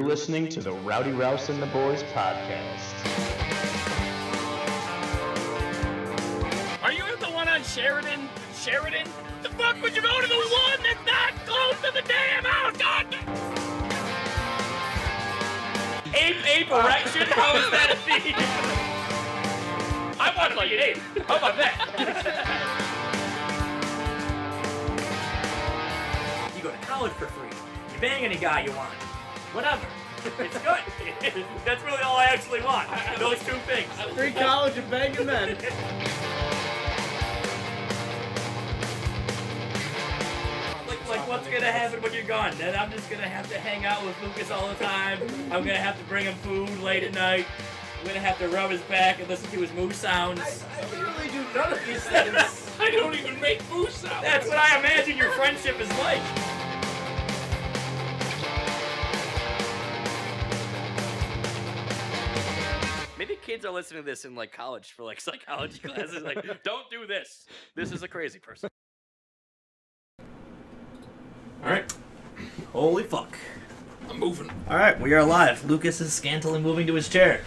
Listening to the Rowdy Rouse and the Boys podcast. Are you at the one on Sheridan? Sheridan? The fuck would you go to the one that's not close to the damn house? God! Ape erection? How is that a thing? I want like an ape. How about that? You go to college for free. You bang any guy you want. Whatever. It's good. That's really all I actually want. Those two things. Free college and banging men. Like what's gonna happen when you're gone? Then I'm just gonna have to hang out with Lucas all the time. I'm gonna have to bring him food late at night. I'm gonna have to rub his back and listen to his moo sounds. I literally do none of these things. I don't even make moo sounds. That's what I imagine your friendship is like. Maybe kids are listening to this in like college for like psychology classes. Like, don't do this. This is a crazy person. Alright. Holy fuck. I'm moving. Alright, we are live. Lucas is scantily moving to his chair.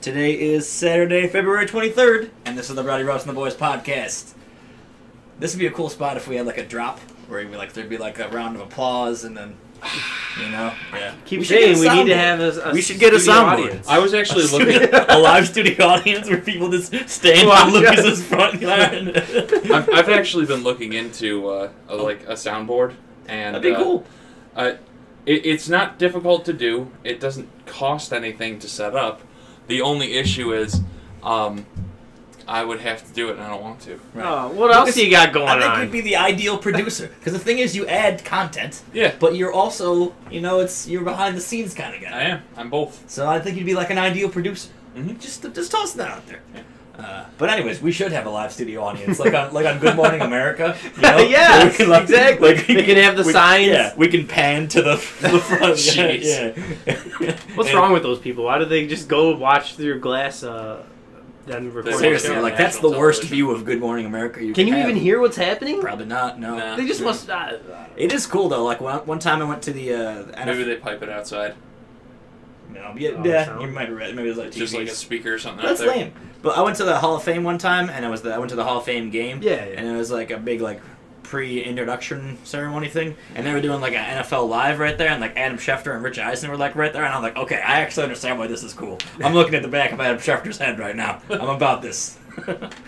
Today is Saturday, February 23rd, and this is the Rowdy Rouse and the Boys podcast. This would be a cool spot if we had like a drop, where there'd be like a round of applause, and then, you know, yeah. Keep saying we need to have we should get a sound audience. I was actually looking a live studio audience where people just stand on Lucas's front yard. I've actually been looking into a soundboard, and that'd be cool. It's not difficult to do. It doesn't cost anything to set up. The only issue is, I would have to do it, and I don't want to. Right. Oh, what else you got going on? I think you'd be the ideal producer, because the thing is, you add content. Yeah. But you're also, you're behind the scenes kind of guy. I am. I'm both. So I think you'd be like an ideal producer. Mm-hmm. Just toss that out there. Yeah. But anyways, we should have a live studio audience, like on Good Morning America. You know? Yes, so exactly. We can have the signs. Yeah, we can pan to the front. Jeez. Yeah. What's wrong with those people? Why do they just go watch through glass? Then record. Seriously, show. like that's the worst view of Good Morning America. Can you have. even hear what's happening? Probably not. No. Nah. They just must. It is cool though. Like one time I went to the NFL. Maybe they pipe it outside. No, yeah, you might be right. Maybe it was like Just like a speaker or something. That's out there. lame. But I went to the Hall of Fame one time, and I went to the Hall of Fame game. Yeah. And it was like a big pre-introduction ceremony thing, and they were doing like an NFL Live right there, and like Adam Schefter and Rich Eisen were like right there, and I'm like, okay, I actually understand why this is cool. I'm looking at the back of Adam Schefter's head right now. I'm about this.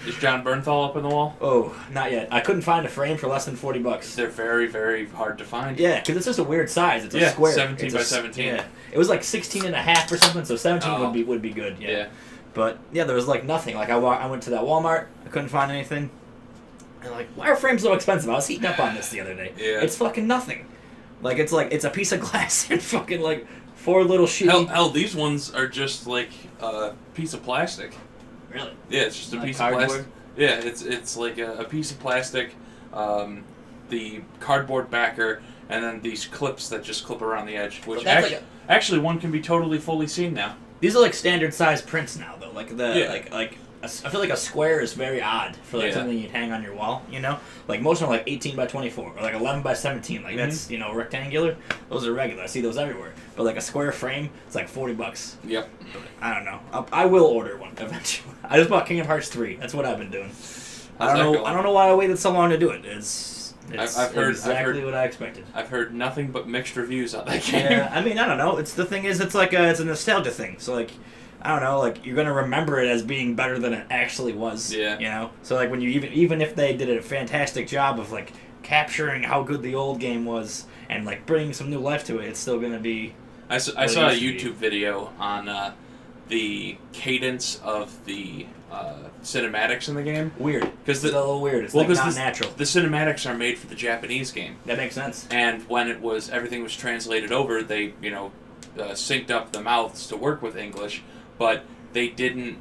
Is John Bernthal up on the wall? Oh, not yet. I couldn't find a frame for less than $40. They're very, very hard to find. Yeah, because it's just a weird size. It's a square. 17 it's by 17. Yeah, it was like 16 and a half or something, so 17 Oh. would be good. Yeah. But yeah, there was like nothing. Like I went to that Walmart, I couldn't find anything. And like, why are frames so expensive? I was heating up on this the other day. Yeah. It's fucking nothing. Like it's a piece of glass and fucking like 4 little shitty. Hell, these ones are just like a piece of plastic. Really? Yeah, it's just a Like piece cardboard? of plastic. Yeah, it's like a piece of plastic, the cardboard backer, and then these clips that just clip around the edge. Which actually one can be totally fully seen now. These are like standard size prints now though. Like Yeah. I feel like a square is very odd for like something you'd hang on your wall, you know? Like most of them are like 18 by 24 or like 11 by 17. Like that's, rectangular. Those are regular. I see those everywhere. But like a square frame, it's like $40. Yep. I don't know. I will order one eventually. I just bought King of Hearts 3. That's what I've been doing. I don't know why I waited so long to do it. I've heard exactly what I expected. I've heard nothing but mixed reviews on that game. Yeah, I mean, I don't know. It's like it's a nostalgia thing. So like, I don't know. Like you're gonna remember it as being better than it actually was. Yeah. You know. So like when you even if they did a fantastic job of like capturing how good the old game was and like bringing some new life to it, it's still gonna be. I saw a YouTube video on the cadence of the cinematics in the game. Weird. Because it's a little weird. It's not natural. The cinematics are made for the Japanese game. That makes sense. And when everything was translated over, they synced up the mouths to work with English, but they didn't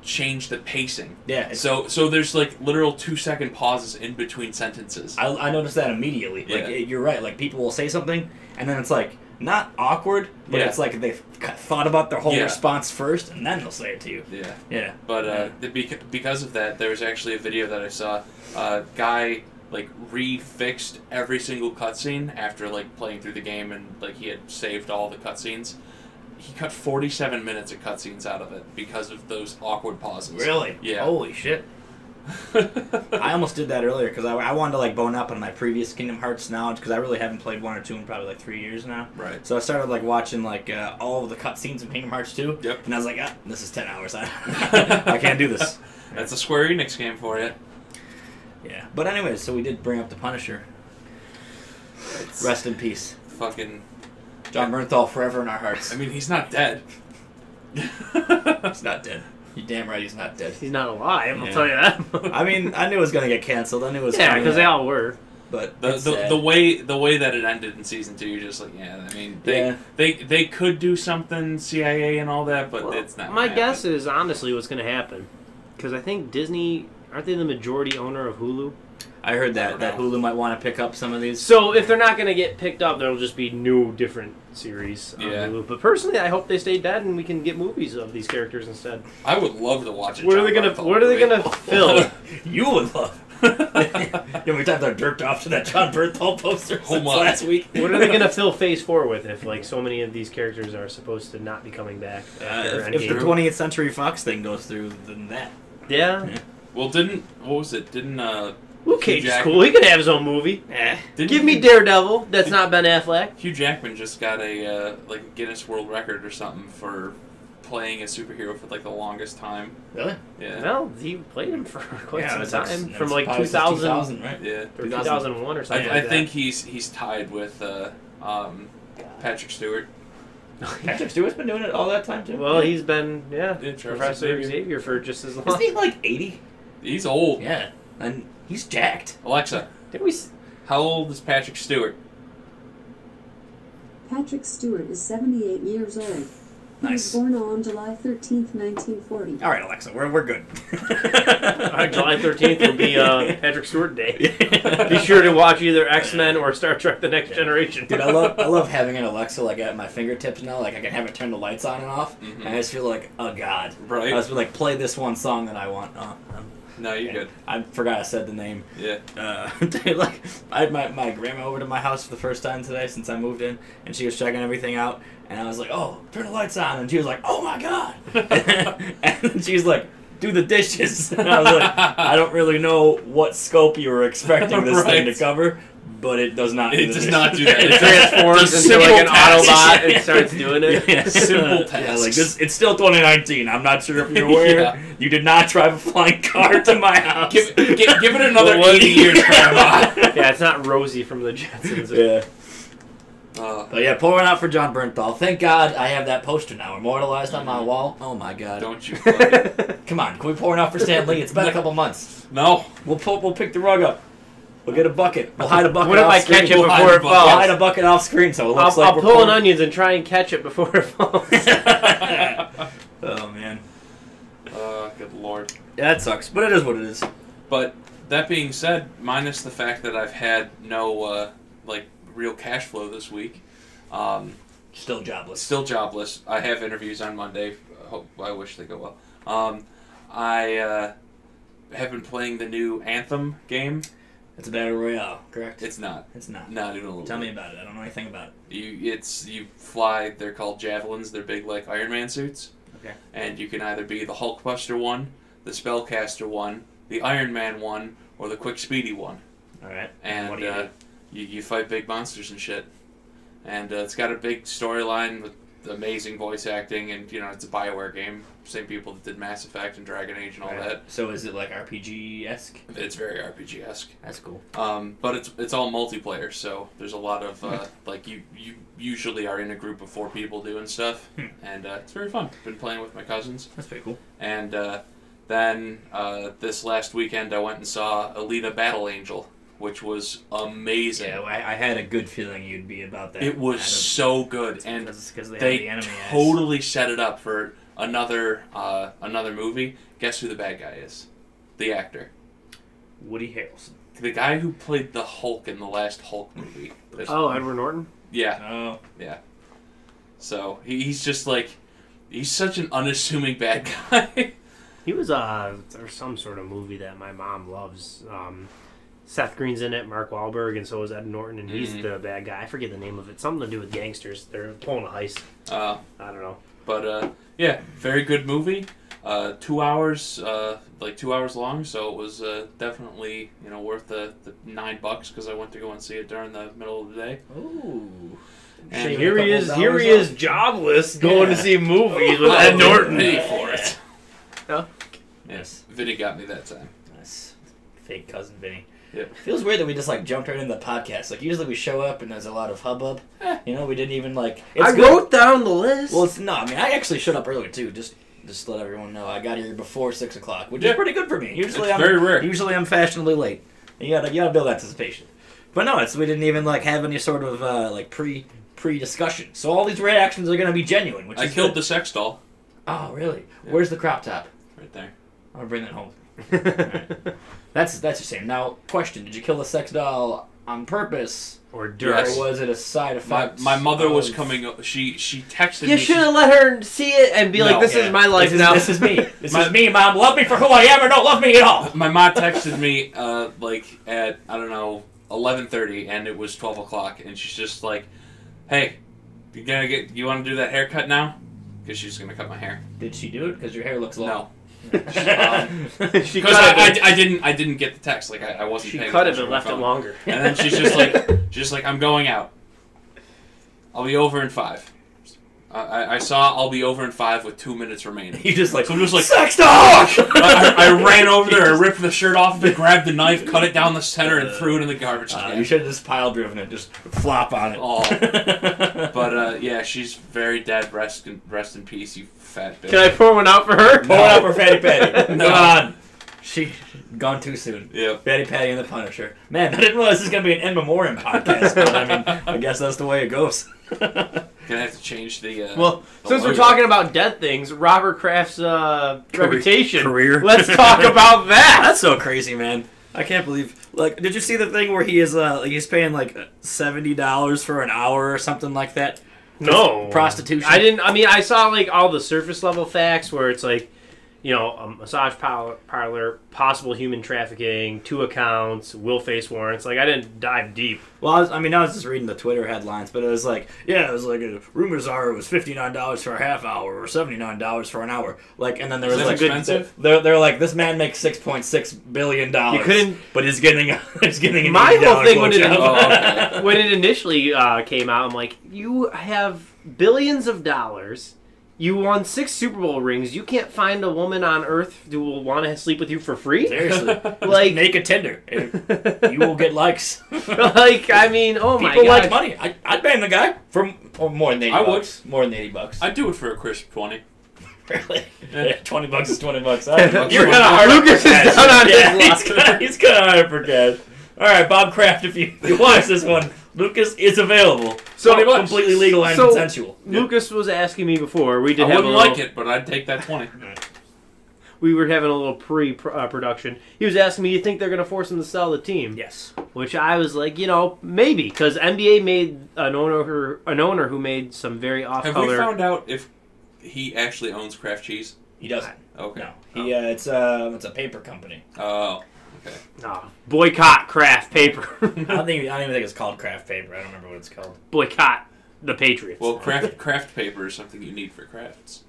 change the pacing. Yeah. So there's like literal 2-second pauses in between sentences. I noticed that immediately. Yeah. Like you're right. Like people will say something, and then it's like not awkward, but it's like they've thought about their whole response first, and then they'll say it to you. Yeah. Yeah. But because of that, there was actually a video that I saw. A guy like refixed every single cutscene after like playing through the game, and like he had saved all the cutscenes. He cut 47 minutes of cutscenes out of it because of those awkward pauses. Really? Yeah. Holy shit. I almost did that earlier because I wanted to like bone up on my previous Kingdom Hearts knowledge because I really haven't played 1 or 2 in probably like 3 years now. Right. So I started like watching like all of the cutscenes in Kingdom Hearts 2. Yep. And I was like, this is 10 hours. I can't do this. That's a Square Enix game for you. Yeah. But anyways, so we did bring up the Punisher. Rest in peace. Fucking John Bernthal forever in our hearts. I mean, he's not dead. He's not dead. You're damn right he's not dead. He's not alive, I'll Yeah. tell you that. I mean, I knew it was going to get canceled. I knew it was Yeah, coming because they out. all were. But The way that it ended in season 2, you're just like, yeah. I mean, they could do something CIA and all that, but it's not. My gonna guess happen. is honestly what's going to happen, because I think Disney, aren't they the majority owner of Hulu? I heard I don't that know. Hulu might want to pick up some of these. So if they're not going to get picked up, there'll just be new, different series on Yeah. Hulu. But personally, I hope they stay dead and we can get movies of these characters instead. I would love to watch it. What are they gonna fill? You would love. You know how many times I jerked off to that John Bernthal poster since my. last week? What are they gonna fill Phase 4 with if like so many of these characters are supposed to not be coming back after If the Endgame? 20th Century Fox thing goes through, then that. Yeah. Well, what was it? Didn't Luke Cage is Jackman- cool. He could have his own movie. Didn't Give me Hugh- Daredevil. That's not Ben Affleck. Hugh Jackman just got a like a Guinness World Record or something for playing a superhero for like the longest time. Really? Yeah. Well, he played him for quite some it's time, it's from like probably since 2000 right? Yeah. or 2001 or something. I like that. think he's tied with Patrick Stewart. Patrick Stewart's been doing it all that time, too? Well, he's been Yeah, Charles Professor Xavier. Xavier for just as long. Isn't he like 80? He's old. Yeah. And he's jacked. Alexa, Did we? how old is Patrick Stewart? Patrick Stewart is 78 years old. He Nice. was born on July 13th, 1940. All right, Alexa, we're good. July 13th will be Patrick Stewart Day. Be sure to watch either X-Men or Star Trek: The Next Generation. Dude, I love having an Alexa like at my fingertips now. Like I can have it turn the lights on and off, Mhm. and I just feel like, oh god. Right. I just feel like play this one song that I want. No, you're good. I forgot I said the name. Yeah. Dude, like I had my grandma over to my house for the first time today since I moved in, and she was checking everything out, and I was like, oh, turn the lights on, and she was like, oh my god, and she's like, do the dishes, and I was like, I don't really know what scope you were expecting this thing to Right. cover. But it does not. It do the does not do that. It It transforms Just into like an simple tasks. Autobot and starts doing it. Yeah. Simple Yeah, like tasks. this. It's still 2019. I'm not sure if you're aware. Yeah. You did not drive a flying car to my house. Give it another Well, 80 years, Grandma. Yeah, it's not Rosie from the Jetsons. Yeah. Uh, But yeah, pour one out for John Bernthal. Thank God I have that poster now, immortalized on my wall. Oh my God! don't you? fucking- Come on, can we pour one out for Stan Lee? It's been a couple months. No. We'll pick the rug up. We'll get a bucket. We'll hide a bucket. What if off I screen. catch it We'll before hide it the We'll hide falls? a bucket off screen so it looks like I'll we're pull an pouring- onions and try and catch it before it falls. Oh man, Good lord. yeah, that sucks, but it is what it is. But that being said, minus the fact that I've had no like real cash flow this week, Still jobless. still jobless. I have interviews on Monday. I wish they go well. I have been playing the new Anthem game. It's a battle royale, correct? It's not. It's not. Not even a little. Tell bit. me about it. I don't know anything about it. You fly. They're called javelins. They're big like Iron Man suits. Okay. And you can either be the Hulkbuster one, the Spellcaster one, the Iron Man one, or the Quick Speedy one. All right. And what do you do? you fight big monsters and shit. And it's got a big storyline with amazing voice acting, and it's a BioWare game. Same people that did Mass Effect and Dragon Age and all Right. that. So is it like RPG-esque? It's very RPG-esque. That's cool. But it's all multiplayer, so there's a lot of like you usually are in a group of 4 people doing stuff, and it's very fun. Been playing with my cousins, That's pretty cool. and then this last weekend I went and saw Alita Battle Angel, which was amazing. Yeah, well, I had a good feeling you'd be about that. It was so good, and because they, have they the enemy totally set it up for another movie. Guess who the bad guy is? The actor. Woody Harrelson. The guy who played the Hulk in the last Hulk movie. Oh, Edward Norton? Yeah. Oh. Yeah. So he's just like, he's such an unassuming bad guy. He was there's some sort of movie that my mom loves. Seth Green's in it, Mark Wahlberg, and so is Ed Norton, and he's Mm-hmm. the bad guy. I forget the name of it. Something to do with gangsters. They're pulling a heist. I don't know. But yeah, very good movie. 2 hours, like 2 hours long, so it was definitely worth the $9 because I went to go and see it during the middle of the day. Ooh. And Here he is, jobless, going to see movies with Ed Norton. Pay for it. Oh. Yes, Vinny got me that time. Nice. Fake cousin Vinny. Yep. Feels weird that we just like jumped right into the podcast. Like usually we show up and there's a lot of hubbub. We didn't even like. I wrote down the list. Well, it's not. I mean, I actually showed up earlier too. Just to let everyone know, I got here before 6 o'clock, which is pretty good for me. Usually, it's very rare. Usually, I'm fashionably late. You gotta build anticipation. But no, we didn't even like have any sort of like pre discussion. So all these reactions are gonna be genuine. Which I is killed good. the sex doll. Oh, really? Yeah. Where's the crop top? Right there. I'll bring that home. Right. That's the same. Now, question: did you kill the sex doll on purpose, or Yes. or was it a side effect? My mother was coming. She texted me. You should have let her see it and be like, "This is my life now." This is me. This is me, Mom. Love me for who I am, or don't love me at all. My mom texted me like at 11:30, and it was 12 o'clock, and she's just like, "Hey, you want to do that haircut now?" Because she's gonna cut my hair. Did she do it? Because your hair looks long. No. She Because cut it. I didn't get the text. Like I wasn't. She paying cut it attention but to my left it phone. longer. And then she's just like, I'm going out. I'll be over in 5. I saw I'll be over in 5 with 2 minutes remaining. You just like, So I'm just like, sex dog! I ran over there, I ripped the shirt off of it, grabbed the knife, cut it down the center, and threw it in the garbage can. You should have just pile driven it, just flop on it. Oh. But yeah, she's very dead. Rest in peace, you fat bitch. Can I pour one out for her? Pour it out for Fatty Patty. No. God. She gone too soon. Yep. Fatty Patty and the Punisher. Man, I didn't realize this was going to be an in memoriam podcast, but I mean, I guess that's the way it goes. Gonna have to change the. Well, the since we're logo. talking about dead things, Robert Kraft's reputation. career. Let's talk about that. That's so crazy, man. I can't believe. Like, did you see the thing where he is? He's paying like $70 for an hour or something like that? No Prostitution. I didn't. I mean, I saw like all the surface level facts where it's like, a massage parlor, possible human trafficking, 2 accounts, will face warrants. Like I didn't dive deep. Well, I was just reading the Twitter headlines, but it was like, rumors are it was $59 for a half hour or $79 for an hour. Like, and then there was Is that like, expensive? They're like, this man makes $6.6 billion. You couldn't- but he's getting an My $80 whole thing when it, blowjob. okay. when it initially came out, I'm like, you have billions of dollars. You won 6 Super Bowl rings. You can't find a woman on earth who will want to sleep with you for free? Seriously, Like- make a Tinder. You will get likes. Like, I mean, oh my god. People like money. I'd bang the guy for more than $80. I would. More than $80. I'd do it for a crisp 20. Really? Yeah. $20 is $20. You're kind of hard. Lucas is down on his luck. He's kind of hard for cash. All right, Bob Kraft, if you watch this one, Lucas is available. So- So completely legal and so- consensual. Lucas was asking me before. We I did have wouldn't a little, like it, but I'd take that 20. We were having a little pre-production. He was asking me, "You think they're going to force him to sell the team?" Yes. Which I was like, maybe, because NBA made an owner who made some very Have we off-color. found out if he actually owns Kraft cheese? He doesn't. Okay. No. He it's a paper company. Oh. Okay. Boycott Kraft paper. I don't even think it's called Kraft paper. I don't remember what it's called. Boycott the Patriots. Well, craft paper is something you need for crafts.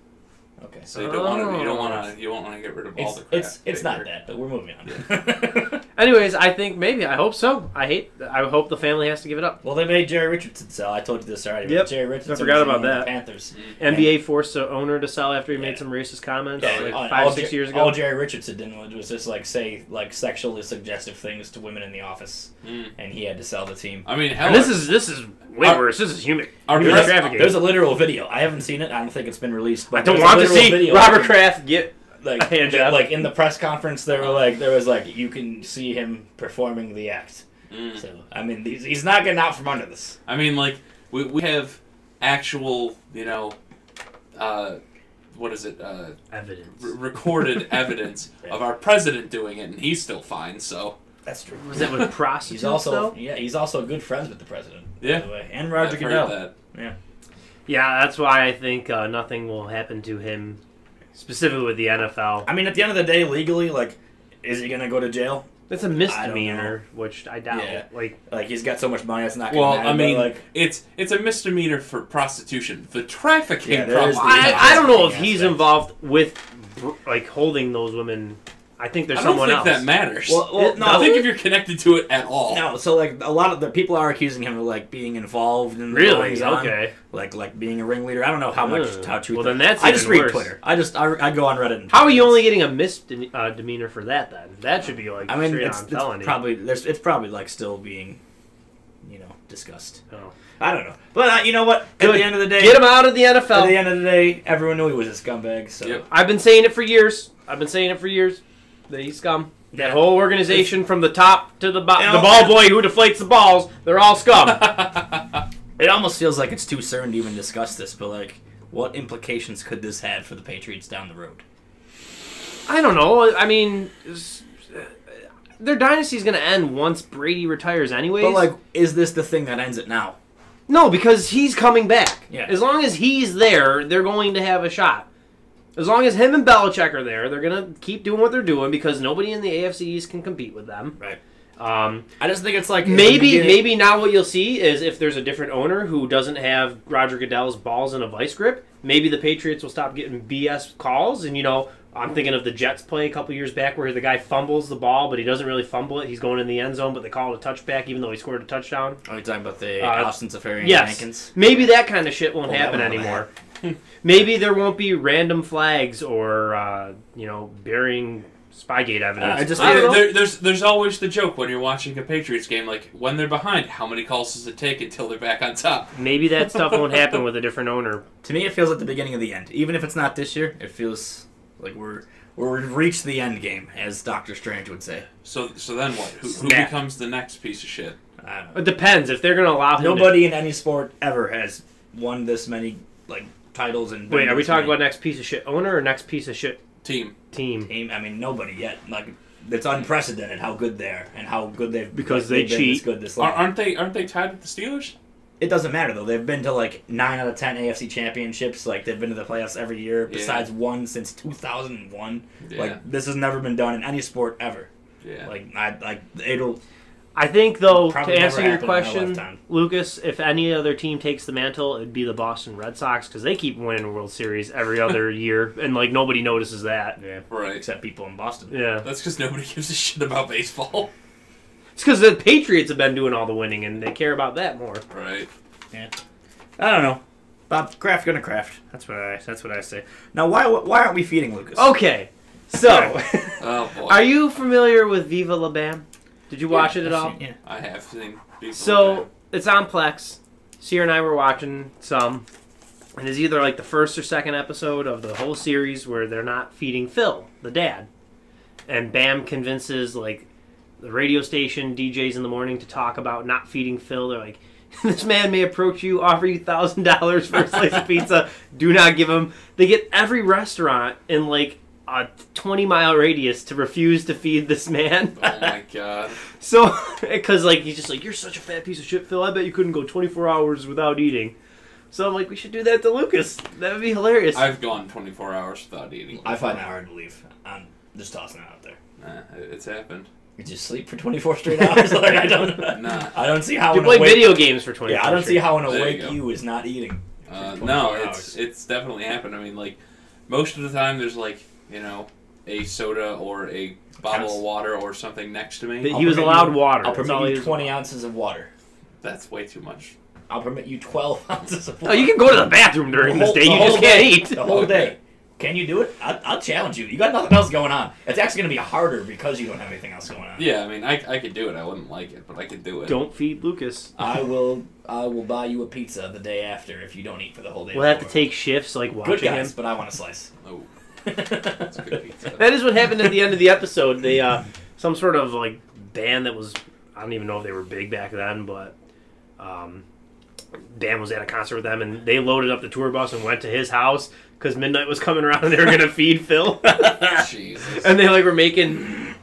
Okay. So you won't want to get rid of all the craft. It's not paper. that, but we're moving on. Anyways, I think maybe. I hope so. I hope the family has to give it up. Well, they made Jerry Richardson sell. I told you this already. but Yep. Jerry Richardson. I forgot about was one of that. the Panthers. NBA forced the owner to sell after he made Yeah. some racist comments Yeah, like all 5-6 years All ago. Jerry Richardson did was just say sexually suggestive things to women in the office, and he had to sell the team. I mean, hell, And this is way Our- worse. This is human There's- trafficking. There's a literal video. I haven't seen it. I don't think it's been released. But I don't there's a want to literal see video. Robert Kraft get like a hand job. like in the press conference. There was you can see him performing the act. So I mean, he's not getting out from under this. I mean, like we have actual, what is it? evidence. Recorded evidence of our president doing it, and he's still fine. So That's true. Was that with prostitutes? though? He's also good friends with the president. Yeah. by the way. And Roger I've heard Goodell. that. Yeah. Yeah, that's why I think nothing will happen to him, specifically with the NFL. I mean, at the end of the day, legally, is he gonna go to jail? It's a misdemeanor, which I doubt. Yeah. Like he's got so much money, it's not going Well, to matter. I mean, like, it's a misdemeanor for prostitution. The trafficking Yeah, there problem. is the- I don't know if aspect. he's involved with like holding those women. I think there's I don't someone think else. that matters. well, no, I think if you're connected to it at all. no. So like a lot of the people are accusing him of like being involved in the Really? goings on, Okay. like being a ringleader. I don't know how true. Well, then that's I just even read worse. Twitter. I go on Reddit. And How are you only getting a misdemeanor for that then? That should be like I mean, straight it's on felony. it's probably like still being, discussed. Oh. I don't know, but you know what? Good. At the end of the day, Get him out of the NFL. At the end of the day, everyone knew he was a scumbag. So Yep. I've been saying it for years. That he's scum. That whole organization from the top to the bottom. The ball boy who deflates the balls, they're all scum. it almost feels like it's too soon to even discuss this. But like, what implications could this have for the Patriots down the road? I don't know. I mean, their dynasty's going to end once Brady retires anyways. But like, is this the thing that ends it now? No, because he's coming back. Yeah. As long as he's there, they're going to have a shot. As long as him and Belichick are there, they're going to keep doing what they're doing because nobody in the AFC East can compete with them. Right. I just think it's like maybe now what you'll see is if there's a different owner who doesn't have Roger Goodell's balls in a vice grip, maybe the Patriots will stop getting BS calls. And I'm thinking of the Jets play a couple years back where the guy fumbles the ball, but he doesn't really fumble it. He's going in the end zone, but they call it a touchback even though he scored a touchdown. Are you talking about the Austin Safarian Yes. Jenkins? Maybe that kind of shit won't happen that won't anymore. Maybe there won't be random flags or burying Spygate evidence. I don't know. There's always the joke when you're watching a Patriots game, like when they're behind, how many calls does it take until they're back on top? Maybe that stuff won't happen with a different owner. To me, it feels like the beginning of the end. Even if it's not this year, it feels like we've reached the end game, as Doctor Strange would say. So then what? Who Snap. becomes the next piece of shit? I don't know. It depends if they're going to allow him. Nobody in any sport ever has won this many titles and. Wait, are we talking about next piece of shit owner or next piece of shit Team? team? I mean, nobody yet. Like, it's unprecedented how good they are and how good they've Because they've they been cheat. this good this long. Aren't they tied with the Steelers? It doesn't matter though. They've been to like 9 out of 10 AFC championships. Like they've been to the playoffs every year. Besides one since 2001. Yeah. Like this has never been done in any sport ever. Yeah. I think, though, to Probably never answer your happened in our question, lifetime. Lucas, if any other team takes the mantle, it'd be the Boston Red Sox because they keep winning a World Series every other year, and nobody notices that. Yeah, Right. except people in Boston. Yeah, That's because nobody gives a shit about baseball. it's because the Patriots have been doing all the winning, and they care about that more. Right. Yeah. I don't know. Bob, craft gonna craft. That's what I say. Now, why aren't we feeding Lucas? Okay, so Oh boy. are you familiar with Viva La Bam? Did you watch it at all? Yeah. I have seen people. So it's on Plex. Sierra and I were watching some, and it's either like the first or second episode of the whole series where they're not feeding Phil, the dad, and Bam convinces like the radio station DJs in the morning to talk about not feeding Phil. They're like, this man may approach you, offer you $1,000 for a slice of pizza. Do not give him. They get every restaurant in like a 20-mile radius to refuse to feed this man. Oh my god. So, because he's just like, you're such a fat piece of shit, Phil. I bet you couldn't go 24 hours without eating. So I'm like, we should do that to Lucas. That would be hilarious. I've gone 24 hours without eating. I find that hard to believe. I'm just tossing it out there. It's happened. You just sleep for 24 straight hours. Like I don't see how. You play video games for 24 Yeah, I don't see how an There you awake go. you is not eating. No, it's definitely happened. I mean, like most of the time, there's like a soda or a bottle of water or something next to me. He was allowed water. I'll That's all permit he you was 20 allowed. ounces of water. That's way too much. I'll permit you 12 ounces of Oh, water. you can go to the bathroom during this day. You just can't eat. The whole Okay. day. Can you do it? I'll challenge you. You got nothing else going on. It's actually going to be harder because you don't have anything else going on. Yeah, I mean, I could do it. I wouldn't like it, but I could do it. Don't feed Lucas. I will buy you a pizza the day after if you don't eat for the whole day. We'll have to before. take shifts Good watching guys, him. but I want a slice. Oh, that's a good pizza. That is what happened at the end of the episode. They some sort of band that was, I don't even know if they were big back then, but Dan was at a concert with them, and they loaded up the tour bus and went to his house because midnight was coming around and they were going to feed Phil. Jesus. And they were making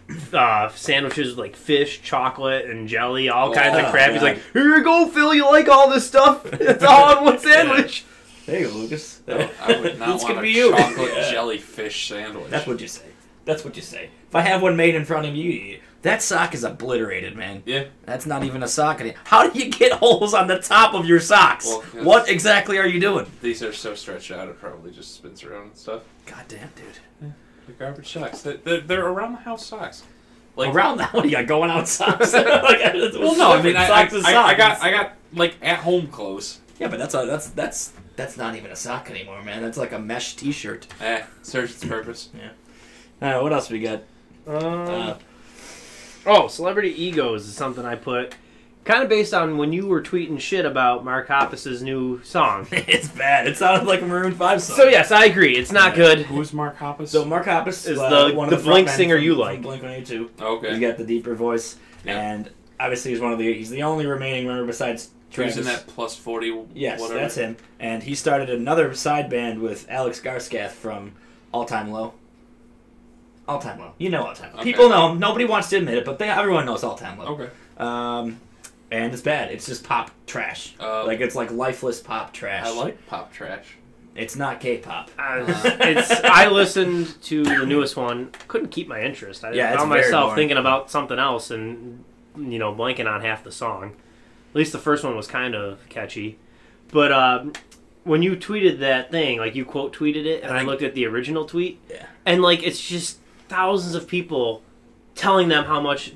sandwiches with fish, chocolate, and jelly, all kinds of crap. He's God. like, here you go, Phil, you like all this stuff? It's all on one sandwich. There you go, Lucas. No, I would not This want could a be you. chocolate Yeah. jellyfish sandwich. That's what you say. That's what you say. If I have one made in front of you, you eat it. That sock is obliterated, man. Yeah. That's not even a sock anymore. How do you get holes on the top of your socks? Well, what exactly are you doing? These are so stretched out, it probably just spins around and stuff. God damn, dude. Yeah. The garbage socks. They're around the house socks. Like around that, what do you got going out socks? Well, no, I mean, I got like at home clothes. Yeah, but that's not even a sock anymore, man. That's like a mesh T-shirt. Serves its purpose. Yeah. What else we got? Celebrity egos is something I put. Kind of based on when you were tweeting shit about Mark Hoppus's new song. It's bad. It sounded like a Maroon 5 song. So yes, I agree. It's not good. Who's Mark Hoppus? So Mark Hoppus is one the of Blink frontmen singer you from like. Blink-182. Okay. He's got the deeper voice, and obviously he's the only remaining member besides Travis. Who's in that plus 40? Yes, whatever. that's him. And he started another side band with Alex Garskath from All Time Low. All Time Low. You know All Time Low. Okay. People know him. Nobody wants to admit it, but everyone knows All Time Low. Okay. And it's bad. It's just pop trash. It's like lifeless pop trash. I like pop trash. It's not K-pop. I listened to the newest one. Couldn't keep my interest. I found myself thinking about something else and blanking on half the song. At least the first one was kind of catchy. But when you tweeted that thing, like you quote tweeted it, and I looked at the original tweet, and like it's just thousands of people telling him how much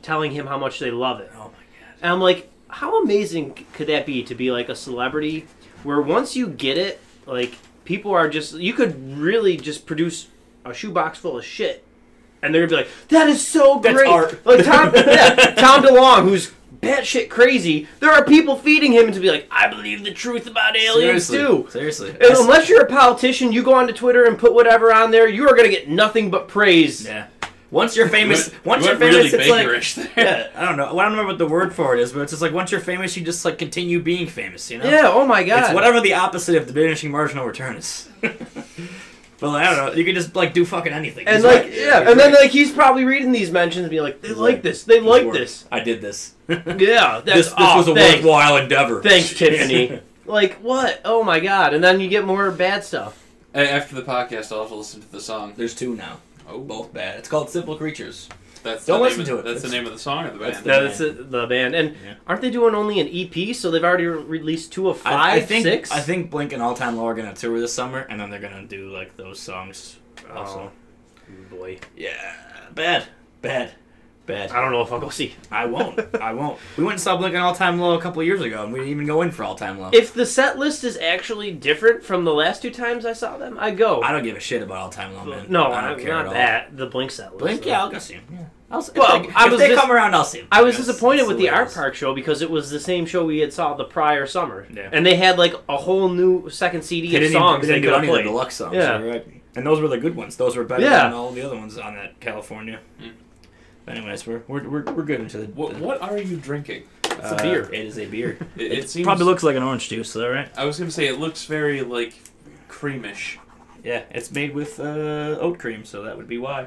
they love it. Oh my god! And I'm like, how amazing could that be to be like a celebrity where once you get it, like people are just, you could really just produce a shoebox full of shit, and they're gonna be like, that is so great. That's art. Like Tom DeLonge, who's batshit crazy. There are people feeding him to be like, I believe the truth about aliens too. Seriously. And unless you're a politician, you go onto Twitter and put whatever on there, you are gonna get nothing but praise. Yeah. Once you're famous, really it's bakerish like, there. yeah, I don't know what the word for it is, but it's just like once you're famous, you just like continue being famous, you know? Yeah, oh my god. It's whatever the opposite of diminishing marginal return is. But like, I don't know, you can just like do fucking anything. And like, and then like he's probably reading these mentions and being like, they like this, they like this. I did this. Yeah, this was a worthwhile endeavor. Thanks, Tiffany. Like what? Oh my god! And then you get more bad stuff. After the podcast, I'll have to listen to the song. There's two now. Oh, both bad. It's called Simple Creatures. Don't listen to it. That's the name of the song or the band? That's the band. And aren't they doing only an EP? So they've already released 2 of 5, I think, 6? I think Blink and All Time Low are going to tour this summer, and then they're going to do like those songs also. Oh, boy. Yeah. Bad. I don't know if I'll go see. I won't. We went and saw Blink and All Time Low a couple of years ago, and we didn't even go in for All Time Low. If the set list is actually different from the last 2 times I saw them, I go. I don't give a shit about All Time Low, man. No, I don't care not at all. that. The Blink set list. Blink, yeah, I'll go see them. Yeah. If they come around, I'll see them. I was disappointed with the Art Park show because it was the same show we had saw the prior summer. Yeah. And they had like a whole new second CD of songs they could do have played. The deluxe songs, yeah. right? And those were the good ones. Those were better than all the other ones on that California. But anyways, we're good into the... What are you drinking? It's a beer. It is a beer. It seems, probably looks like an orange juice, though, right? I was going to say, it looks very, like, creamish. Yeah, it's made with oat cream, so that would be why.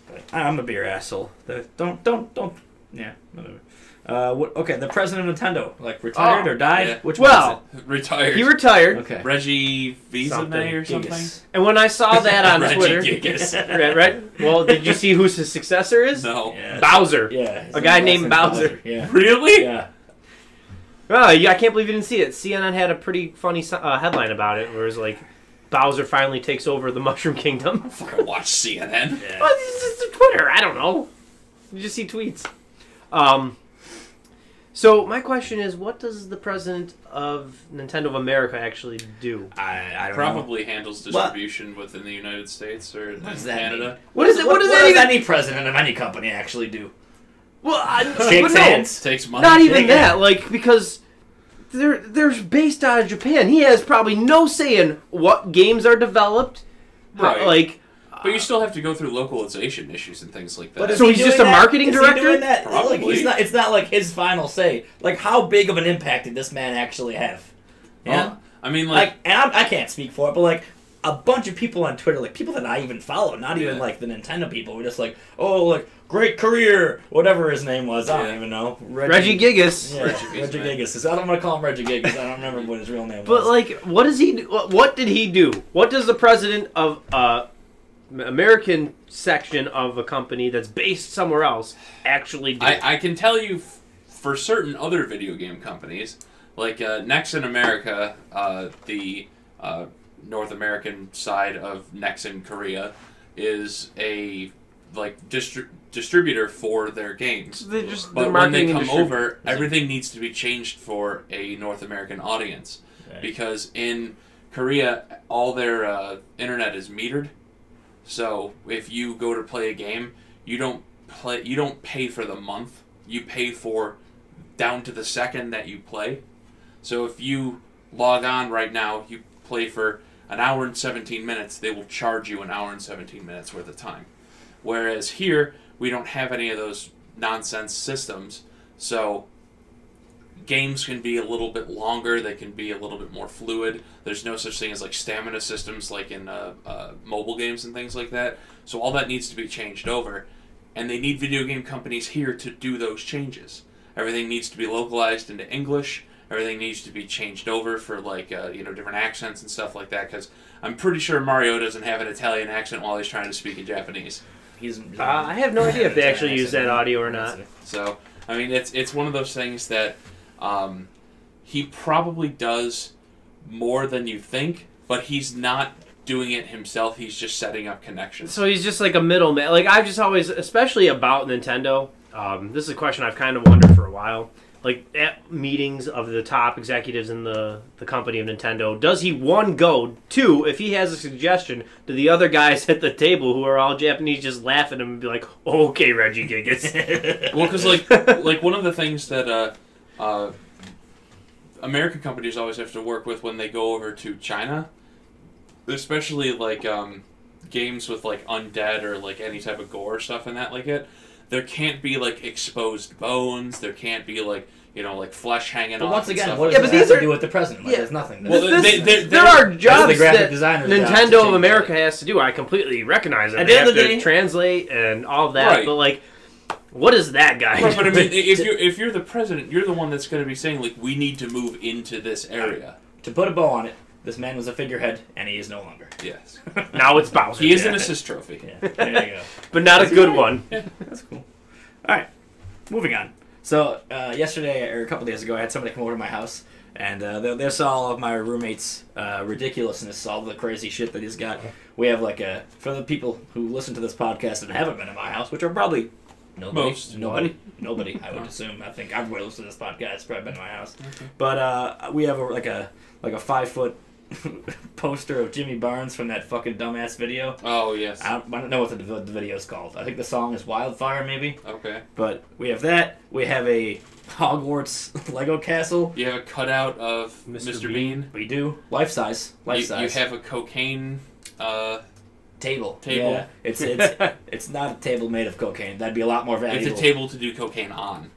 But I'm a beer asshole. Don't. Yeah, whatever. Okay, the president of Nintendo, like retired or died? Yeah. Which one is it? Retired. He retired. Okay. Reggie Fils-Aimé or something? Gigas. And when I saw that on Reggie Twitter, Gigas. right? Well, did you see who his successor is? No. Yeah. Bowser. Yeah. A guy named Bowser. Yeah. Really? Yeah. Oh, yeah, I can't believe you didn't see it. CNN had a pretty funny headline about it, where it was like, Bowser finally takes over the Mushroom Kingdom. Fucking watch CNN. Yeah. Well, it's just Twitter. I don't know. You just see tweets. So my question is, what does the president of Nintendo of America actually do? I don't know. Probably handles distribution within the United States or in Canada. What does any president of any company actually do? Well, Shakes hands. Takes money. Not even that. Like, because they're based out of Japan. He has probably no say in what games are developed. Right. Like, but you still have to go through localization issues and things like that. But So he's just a marketing director? He doing that? Probably. Like, it's not like his final say. Like, how big of an impact did this man actually have? Yeah. Well, I mean, like and I can't speak for it, but like a bunch of people on Twitter, like people that I even follow, not even Yeah. like the Nintendo people, were just like, oh, like great career, whatever his name was. I don't even know. Reggie Gigas. Yeah, Reggie Gigas. I don't want to call him Reggie Gigas. I don't remember what his real name was. But like, what does he do? What did he do? What does the president of American section of a company that's based somewhere else actually do? I can tell you for certain other video game companies, like Nex in America, the North American side of Nex in Korea, is a distributor for their games. But when they come over, everything needs to be changed for a North American audience. Right. Because in Korea, all their internet is metered. So if you go to play a game, you don't pay for the month. You pay for down to the second that you play. So if you log on right now, you play for an hour and 17 minutes, they will charge you an hour and 17 minutes worth of time. Whereas here, we don't have any of those nonsense systems, so games can be a little bit longer, they can be a little bit more fluid. There's no such thing as like stamina systems like in mobile games and things like that. So all that needs to be changed over, and they need video game companies here to do those changes. Everything needs to be localized into English. Everything needs to be changed over for like different accents and stuff like that. Because I'm pretty sure Mario doesn't have an Italian accent while he's trying to speak in Japanese. I have no idea if they actually use that audio or not. So I mean, it's one of those things that he probably does more than you think, but he's not doing it himself. He's just setting up connections. So he's just like a middleman. Like I've just always, especially about Nintendo. This is a question I've kind of wondered for a while. Like at meetings of the top executives in the company of Nintendo, does he go? Two, if he has a suggestion, do the other guys at the table who are all Japanese just laugh at him and be like, "Okay, Reggie Gigas." Well, because like one of the things that American companies always have to work with when they go over to China, especially like games with like undead or like any type of gore stuff and that like it. There can't be like exposed bones. There can't be like like flesh hanging off. But once again, stuff. what does this have to do with the president? Like, there's nothing. Well, there are jobs that Nintendo of America that. has to do. I completely recognize that. At They the end have of the to day, translate and all that. Right. But like, what is that guy? Right, but I mean, if you're the president, you're the one that's going to be saying like, we need to move into this area. To put a bow on it, this man was a figurehead, and he is no longer. Yes. Now it's Bowser. He is an assist trophy. Yeah, there you go. But not a good one. Yeah, that's cool. All right, moving on. So yesterday or a couple days ago, I had somebody come over to my house, and they saw all of my roommates' ridiculousness, all the crazy shit that he's got. We have like for the people who listen to this podcast and haven't been in my house, which are probably nobody, I would assume. I think everybody listening to this podcast has probably been in my house. Okay. But we have like a 5-foot poster of Jimmy Barnes from that fucking dumbass video. Oh, yes. I don't know what the video's called. I think the song is Wildfire, maybe. Okay. But we have that. We have a Hogwarts Lego castle. You have a cutout of Mr. Bean. We do. Life size. You have a cocaine table. Yeah. It's not a table made of cocaine. That'd be a lot more valuable. It's a table to do cocaine on.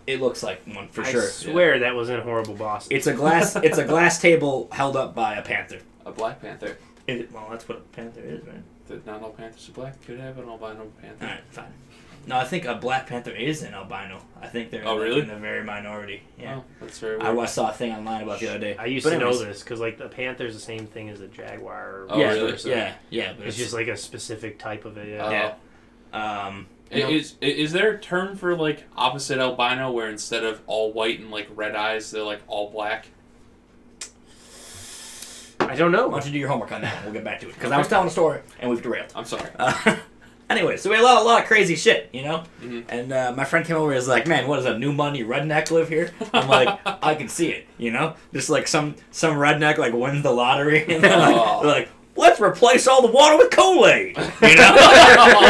It looks like one for sure. I swear that was in Horrible Bosses. It's a glass table held up by a panther. A black panther. Well, that's what a panther is, man. Not all panthers are black. Could have an albino panther. All right, fine. No, I think a black panther is an albino. I think they're in the very minority. Yeah, oh, that's very weird. I saw a thing online about the other day. I used to know this because like the panther's the same thing as a jaguar. Or really? Yeah. But it's just like a specific type of it. Yeah. Is there a term for like opposite albino where instead of all white and like red eyes, they're like all black? I don't know. Why don't you do your homework on that and we'll get back to it. Because I was telling a story and we've derailed. I'm sorry. Anyway, so we had a lot of crazy shit, you know? Mm-hmm. And my friend came over and was like, man, what is a new money redneck live here? I'm like, I can see it, you know? Just like some redneck like wins the lottery and they're like, let's replace all the water with Kool-Aid. You know?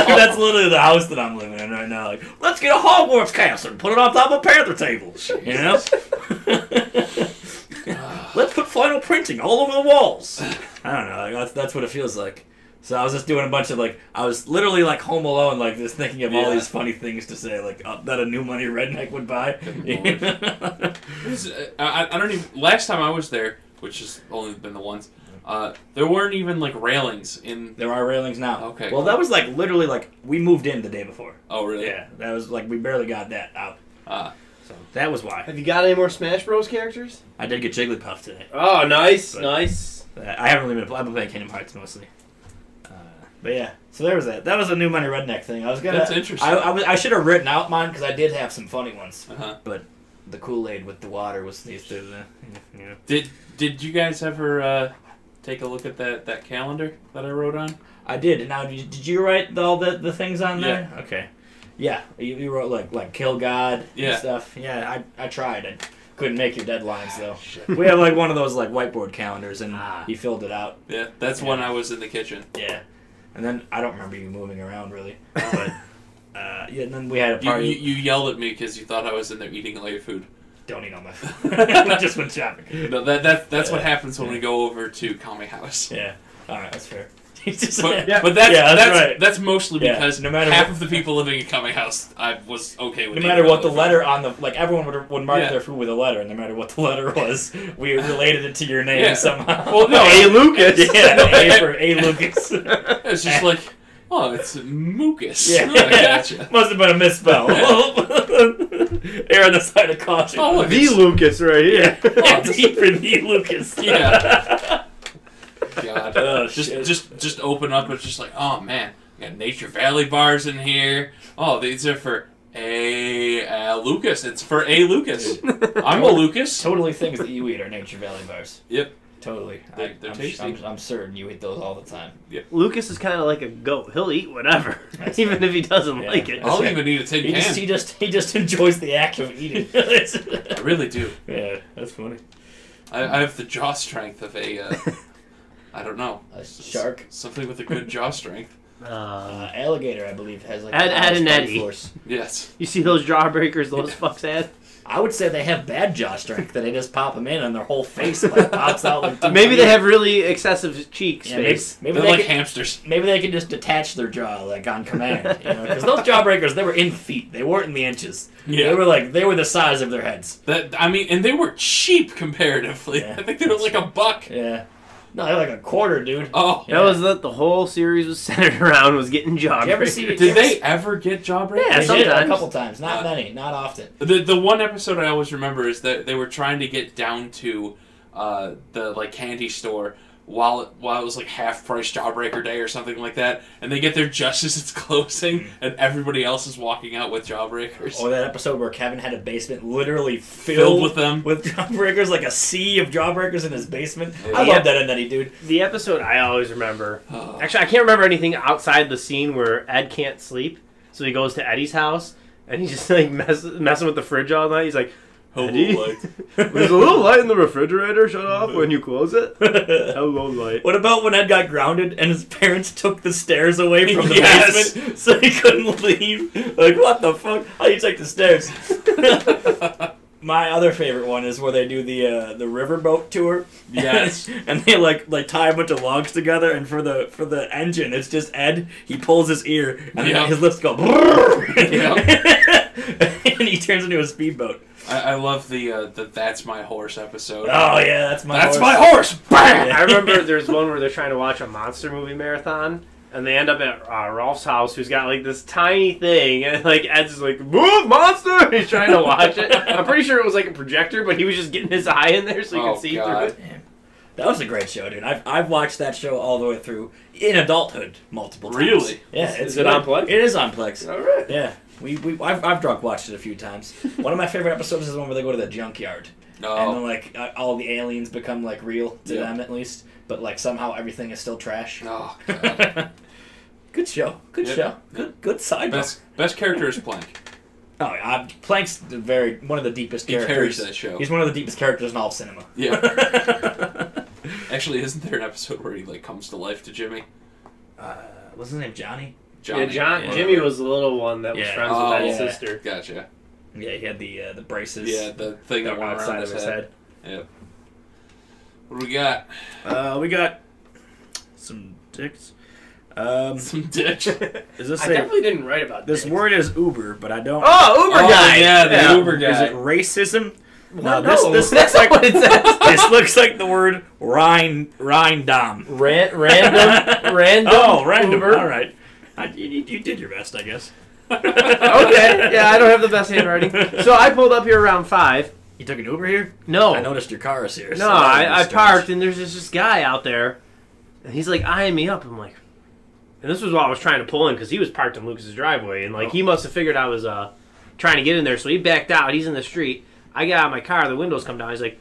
That's literally the house that I'm living in right now. Like, let's get a Hogwarts castle and put it on top of a panther table. You know? Let's put final printing all over the walls. I don't know. Like, that's what it feels like. So I was just doing a bunch of like, I was literally like home alone, like just thinking of all these funny things to say, like that a new money redneck would buy. I don't even. Last time I was there, which has only been the once, there weren't even like railings in. There are railings now. Okay. Well, cool. That was like literally like we moved in the day before. Oh really? Yeah. That was like we barely got that out. So that was why. Have you got any more Smash Bros. Characters? I did get Jigglypuff today. Oh, nice, nice. I haven't really been. I've been playing Kingdom Hearts mostly. But yeah, so there was that. That was a new money redneck thing. I was gonna. That's interesting. I should have written out mine because I did have some funny ones. Uh-huh. But the Kool-Aid with the water was these two. You know. Did you guys ever take a look at that calendar that I wrote on? I did. And now, did you write all the things on there? Yeah. Okay. Yeah, you wrote like kill God and stuff. Yeah, I tried. I couldn't make your deadlines though. We have like one of those like whiteboard calendars, and you filled it out. Yeah, that's when I was in the kitchen. Yeah. And then I don't remember you moving around really, but yeah. And then we had a party. You yelled at me because you thought I was in there eating all your food. Don't eat all my food. We just went shopping. No, that's what happens when we go over to Kami House. Yeah. All right, that's fair. But that's right. That's mostly because no matter half of the people living in Kami House, I was okay with. No matter what the letter on the everyone would mark their food with a letter, and no matter what the letter was, we related it to your name somehow. Well, no, A. Lucas. Yeah, A for A. Lucas. It's just like, oh, it's Mucus. Yeah, I gotcha. Must have been a misspell. Err on the side of caution. Oh, look, The Lucas right here. Yeah, D for the Lucas. Yeah. God. Oh, just open up. It's just like, oh man, we got Nature Valley bars in here. Oh, these are for A. Lucas. It's for A. Lucas. I'm a Lucas. Totally things that you eat are Nature Valley bars. Yep. Totally. They're tasty. I'm certain you eat those all the time. Lucas is kind of like a goat. He'll eat whatever, even if he doesn't like it. I'll even eat a tin can. He just enjoys the act of eating. I really do. Yeah, that's funny. I have the jaw strength of a. I don't know. A shark? Something with a good jaw strength. Alligator, I believe, has like Ed and Eddie. Force. Yes. You see those jawbreakers those fucks had? I would say they have bad jaw strength, that they just pop them in and their whole face like, pops out. Like Maybe they have really excessive cheek space. Maybe They're they like can, hamsters. Maybe they can just detach their jaw like on command. Because those jawbreakers, they were in feet. They weren't in the inches. Yeah. They were the size of their heads. And they were cheap comparatively. Yeah, I think they were like $1. Yeah. No, they're like a quarter, dude. Oh. That was the whole series was centered around was getting jawbreakers. Did they ever get jawbreakers? Yeah, They did a sometimes. couple times. Not many. Not often. The one episode I always remember is that they were trying to get down to the like candy store while it was like half price Jawbreaker Day or something like that, and they get there just as it's closing, and everybody else is walking out with Jawbreakers. Or that episode where Kevin had a basement literally filled with them, with Jawbreakers, like a sea of Jawbreakers in his basement. Yeah. I love that in Eddie, dude. The episode I always remember. Actually, I can't remember anything outside the scene where Ed can't sleep, so he goes to Eddie's house and he's just like messing with the fridge all night. He's like, Eddie, there's a little light in the refrigerator. Shut off when you close it. Hello, light. What about when Ed got grounded and his parents took the stairs away from the Yes. basement so he couldn't leave? Like, what the fuck? How do you take the stairs? My other favorite one is where they do the riverboat tour. Yes. And they like tie a bunch of logs together, and for the engine, it's just Ed. He pulls his ear, and his lips go. And he turns into a speedboat. I love the That's My Horse episode. Oh yeah, that's my horse. Bam! I remember there's one where they're trying to watch a monster movie marathon, and they end up at Rolf's house, who's got like this tiny thing, and like Ed's just like, move, monster! He's trying to watch it. I'm pretty sure it was like a projector, but he was just getting his eye in there so he could see through it. Man. That was a great show, dude. I've watched that show all the way through in adulthood multiple times. Really? Yeah. Is it on Plex? It is on Plex. All right. Yeah. I've drunk watched it a few times. One of my favorite episodes is the one where they go to the junkyard. Oh. And then like all the aliens become like real to them at least, but like somehow everything is still trash. Oh, God. Good show. Good show. Good side. Best character is Plank. Oh, Plank's one of the deepest characters. He carries that show. He's one of the deepest characters in all of cinema. Yeah. Actually, isn't there an episode where he like comes to life to Jimmy? What's his name? Johnny? Yeah, Jimmy was the little one that was friends with Ed's sister. Gotcha. Yeah, he had the braces. Yeah, the thing that went outside around of his head. Yep. What do we got? We got some dicks. Some ditch. Is this I definitely didn't write about this dicks. word is Uber, but I don't. Oh, Uber guy. Yeah, the Uber guy. Is it racism? No, No, this that's looks like what it says. this looks like the word random. Random. Oh, random. Uber. All right. You did your best, I guess. Okay. Yeah, I don't have the best handwriting. So I pulled up here around 5. You took an Uber here? No. I noticed your car is here. No, so that I was parked and there's just this guy out there, and he's like eyeing me up. I'm like, And this was while I was trying to pull in because he was parked in Lucas's driveway, and he must have figured I was trying to get in there, so he backed out. He's in the street. I get out of my car. The windows come down. He's like,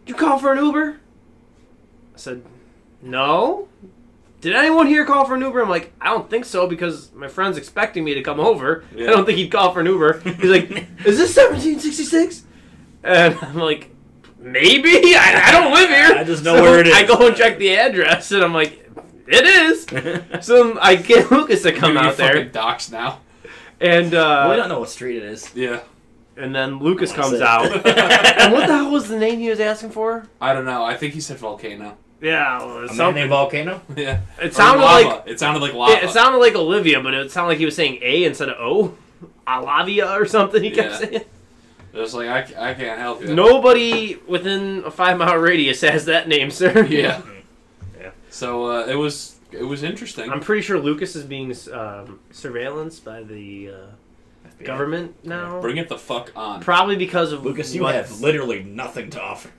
"You call for an Uber?" I said, "No." "Did anyone here call for an Uber?" I'm like, "I don't think so because my friend's expecting me to come over. I don't think he'd call for an Uber." He's like, "Is this 1766?" And I'm like, "Maybe. I don't live here. I just know where it is." I go and check the address, and I'm like, "It is." So I get Lucas to come out there. Fucking docs now. And we don't know what street it is. Yeah. And then Lucas comes out. And what the hell was the name he was asking for? I don't know. I think he said volcano. Yeah, A man named Volcano? Yeah. It sounded lava. It sounded like lava. It sounded like Olivia, but it sounded like he was saying A instead of O. Alavia or something. He kept saying. It was like I can't help you. Nobody within a 5-mile radius has that name, sir. Yeah. Yeah. So it was interesting. I'm pretty sure Lucas is being surveillanced by the government now. Bring it the fuck on. Probably because of Lucas, you have literally nothing to offer.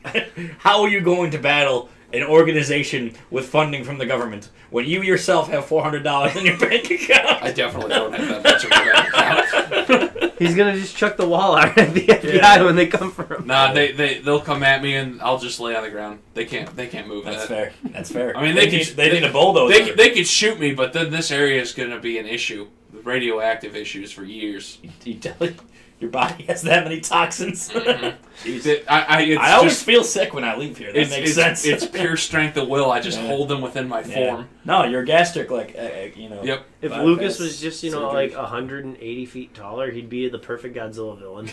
How are you going to battle an organization with funding from the government when you yourself have $400 in your bank account? I definitely don't have that much of a bank account. He's gonna just chuck the wall out at the FBI when they come for him. Nah, they'll come at me and I'll just lay on the ground. They can't move That's that. fair. That's fair. I mean, they need a bulldozer. They could shoot me, but then this area is going to be an issue. Radioactive issues for years. You tell it, your body has that many toxins. Mm-hmm. I always feel sick when I leave here. That makes sense. It's pure strength of will. I just hold them within my form. No, you're gastric, Yep. If Lucas was just, like 180 feet taller, he'd be the perfect Godzilla villain.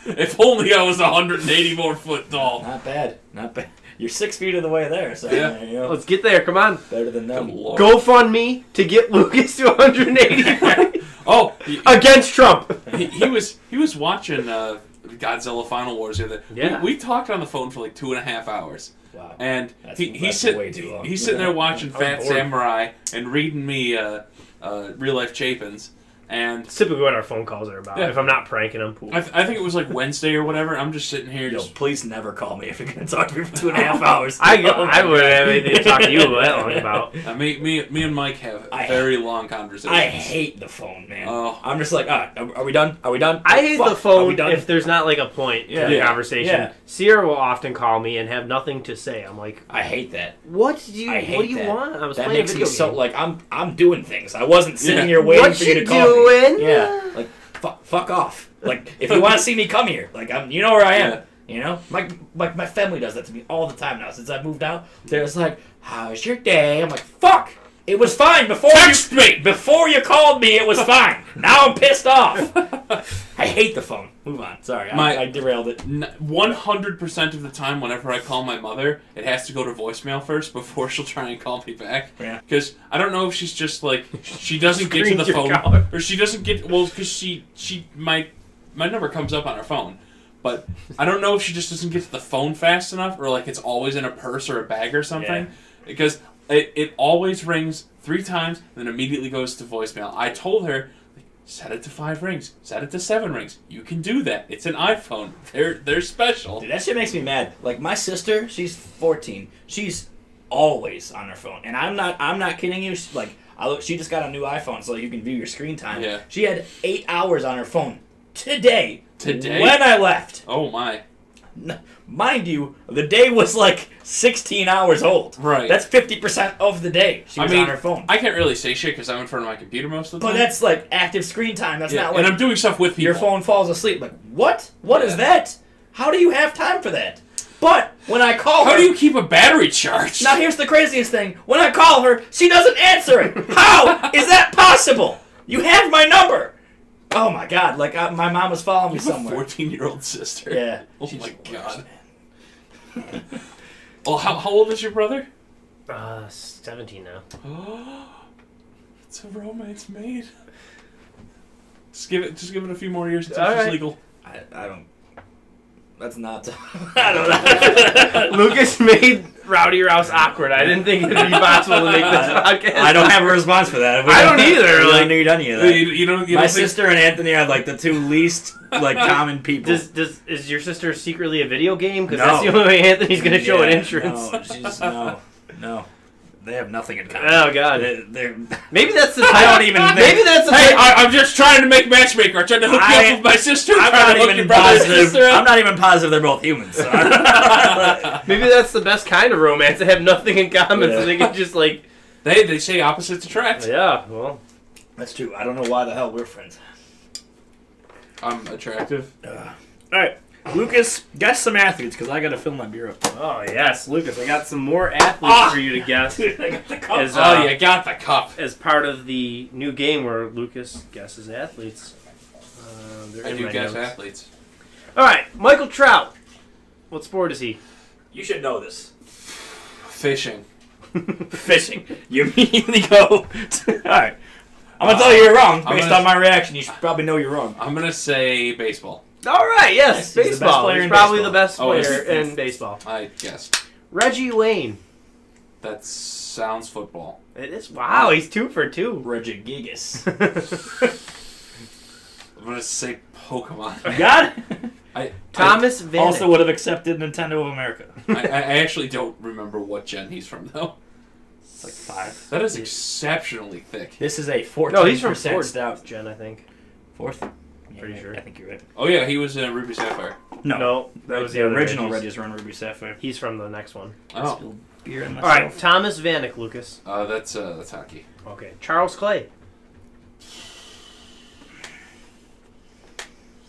If only I was 180 more foot tall. Not bad. Not bad. You're 6 feet of the way there, so Let's get there. Come on. Better than them. GoFundMe to get Lucas to 180 Oh, against Trump. he was watching Godzilla Final Wars the other. Yeah. We talked on the phone for like 2.5 hours. Wow. And That's way too long. He's sitting there watching I'm Fat bored. Samurai and reading me Real Life Chapins. And It's typically what our phone calls are about. Yeah. If I'm not pranking him. I think it was like Wednesday or whatever. I'm just sitting here. Please never call me if you're going to talk to me for 2.5 hours. I wouldn't have anything to talk to you that long about. Me and Mike have very long conversations. I hate the phone, man. Oh. I'm just like, are we done? Are we done? I hate Fuck, the are phone we done? if there's not like a point to the Yeah. conversation. Yeah. Sierra will often call me and have nothing to say. I'm like, I hate that. what do you I hate what do you that. want? I was That playing makes a me video so game. like I'm doing things. I wasn't sitting Yeah. here waiting What for you you to call me. doing? Yeah, like fuck off. Like if you want to see me, come here. Like you know where I am. Yeah. You know, my family does that to me all the time now since I moved out. They're just like, "How's your day?" I'm like, "Fuck." It was fine before Text me! Before you called me, it was fine. Now I'm pissed off. I hate the phone. Move on. Sorry, I derailed it. 100% of the time, whenever I call my mother, it has to go to voicemail first before she'll try and call me back. Yeah. Because I don't know if she's just like she doesn't get to the Screens your phone, collar. or she doesn't get because my number comes up on her phone. But I don't know if she just doesn't get to the phone fast enough, or like it's always in a purse or a bag or something. Yeah. Because it always rings 3 times, and then immediately goes to voicemail. I told her, set it to 5 rings, set it to 7 rings. You can do that. It's an iPhone. They're special. Dude, that shit makes me mad. Like my sister, she's 14. She's always on her phone, and I'm not kidding you. She just got a new iPhone, so you can view your screen time. Yeah. She had 8 hours on her phone today. Today? When I left. Oh my. Mind you, the day was like 16 hours old. Right. That's 50% of the day she was on her phone. I can't really say shit because I'm in front of my computer most of the But time. that's like active screen time. That's not like and I'm doing stuff with people. your phone falls asleep. Like, what? What is Yeah. that? How do you have time for that? But when I call her... How do you keep a battery charged? Now here's the craziest thing. When I call her, she doesn't answer it. How is that possible? You have my number. Oh my god, like my mom was following me You have somewhere. a 14-year-old sister. Yeah. Oh She's my the worst, god. man. Well, how old is your brother? 17 now. It's a romance made. Just give it a few more years until All she's right. legal. I don't... That's not... I don't know. Lucas made Rowdy Rouse awkward. I didn't think it'd be possible to make this podcast. I don't have a response for that. I don't either, We like- don't need any of that. You don't My think- sister and Anthony are like the 2 least like common people. Is your sister secretly a video game? Because No. that's the only way Anthony's going to show an Yeah, entrance. No, she's no. They have nothing in common. Oh God. They're Maybe that's the. I don't even. Maybe that's the. Hey, I'm just trying to make matchmaker. I'm trying to hook you up with my sister. I'm trying not to hook even your brother and positive. sister up. I'm not even positive they're both humans. So. Maybe that's the best kind of romance. They have nothing in common, so they can just like. They say opposites attract. Yeah. Well. That's true. I don't know why the hell we're friends. I'm attractive. All right, Lucas, guess some athletes because I got to fill my beer up. Oh yes, Lucas. I got some more athletes for you to guess. I got the cup. As, Oh, you got the cup. as part of the new game where Lucas guesses athletes. They're I in do my guess notes. athletes. All right, Michael Trout. What sport is he? You should know this. Fishing. Fishing. You immediately go. All right. I'm gonna tell you you're wrong based on my reaction. You should probably know you're wrong. I'm gonna say baseball. All right, yes, Yes, he's the best baseball. player He's in probably baseball. the best Oh, is player he? in baseball. I guess. Reggie Wayne. That sounds football. It is. Wow, he's 2 for 2. Reggie Gigas. I'm gonna say Pokemon. You got it? Thomas Vanek. Also would have accepted Nintendo of America. I actually don't remember what gen he's from though. It's like 5. That is exceptionally thick. This is a 14% No, he's from 4th stout. gen, I think. 4th? Pretty sure. I think you're right. Oh yeah, he was in Ruby Sapphire. No, that was the the other original Reggies. Reggie's Run Ruby Sapphire. He's from the next one. Oh, Spilled beer in All myself. right, Thomas Vanek, Lucas. that's hockey. Okay, Charles Clay.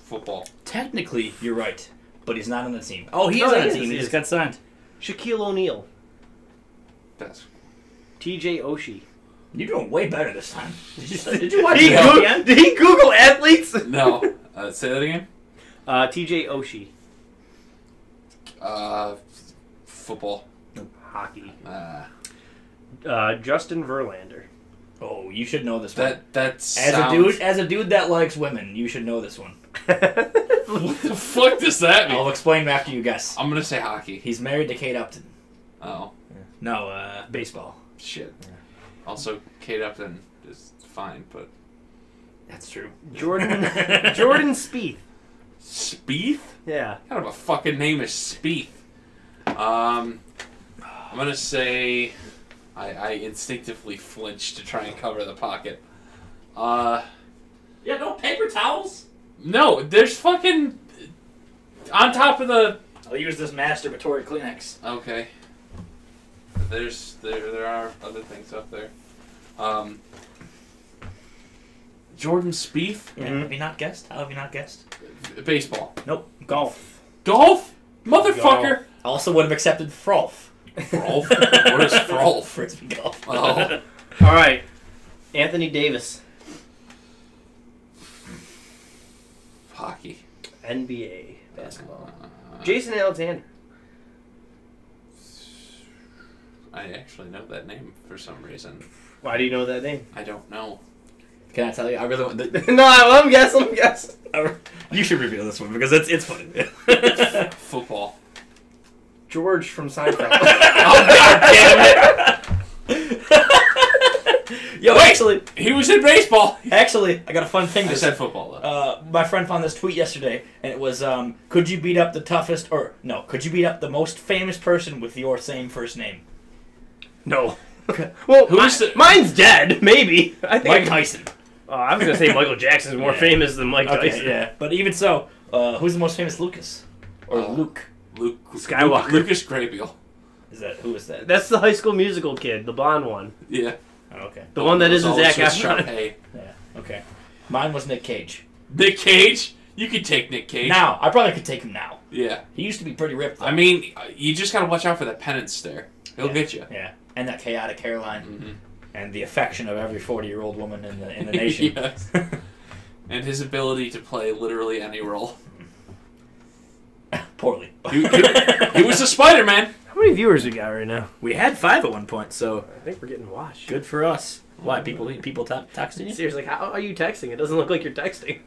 Football. Technically, you're right, but he's not on the team. Oh, he No, is on he the is, team. he He just is. got signed. Shaquille O'Neal. That's T.J. Oshie. You're doing way better this time. Did you watch Did he, the Goog- ESPN? did he Google athletes? no. Say that again. T.J. Oshie. Football. Hockey. Justin Verlander. Oh, you should know this one. That As a dude that likes women, you should know this one. What the fuck does that mean? I'll explain after you guess. I'm gonna say hockey. He's married to Kate Upton. Oh No, baseball. shit. Also, Kate Upton is fine, but That's true. Jordan Spieth. Spieth? Yeah. What kind of a fucking name is Spieth? I'm gonna say I instinctively flinched to try and cover the pocket. Yeah, no paper towels. No, there's fucking on top of the. I'll use this masturbatory Kleenex. Okay. There are other things up there. Jordan Spieth. Yeah, Mhm. Have you not guessed? How have you not guessed? Baseball. Nope. Golf. Golf? Motherfucker. Also would have accepted Frolf. Frolf? What is Frolf? Frisbee golf. Oh. All right. Anthony Davis. Hockey. NBA basketball. Jason Alexander. I actually know that name for some reason. Why do you know that name? I don't know. Can I tell you? I really want. No, I'm guessing. You should reveal this one because it's funny. Football. George from Seinfeld. Oh, God damn it! Yo, Wait, he was in baseball. actually, I got a fun thing I to said say. football, though. My friend found this tweet yesterday, and it was, could you beat up the could you beat up the most famous person with your same first name? No. Well, Who's mine's dead. Maybe. I think. Mike Tyson. I was gonna say Michael Jackson's more Yeah. famous than Mike Tyson. Yeah. But even so, who's the most famous Lucas? Or Luke? Luke Skywalker. Lucas Grabeel. Who is that? That's the High School Musical kid, the blonde one, Yeah. Oh, okay. the one that It was isn't always Zac just Efron. Sharpay. Yeah. Okay. Mine was Nick Cage. Nick Cage? You could take Nick Cage. Now, I probably could take him now. Yeah. He used to be pretty ripped, though. I mean, you just gotta watch out for that penance stare. He'll Yeah. get you. Yeah. And that chaotic hairline. Mm-hmm. And the affection of every 40-year-old woman in the nation. Yes. And his ability to play literally any role. Poorly. He was a Spider-Man. How many viewers we got right now? We had 5 at one point, so I think we're getting watched. good for us. Why? People texting you? Seriously, how are you texting? It doesn't look like you're texting.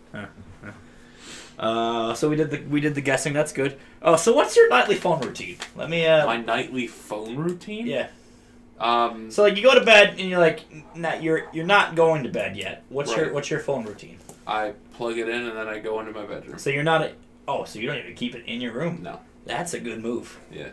So we did the guessing. That's good. Oh, so what's your nightly phone routine? Let me. My nightly phone routine? Yeah. Um, So like you go to bed and you're like, you're not going to bed yet. What's Right. your phone routine? I plug it in and then I go into my bedroom. So you're not. So you don't even keep it in your room. No. That's a good move. Yeah.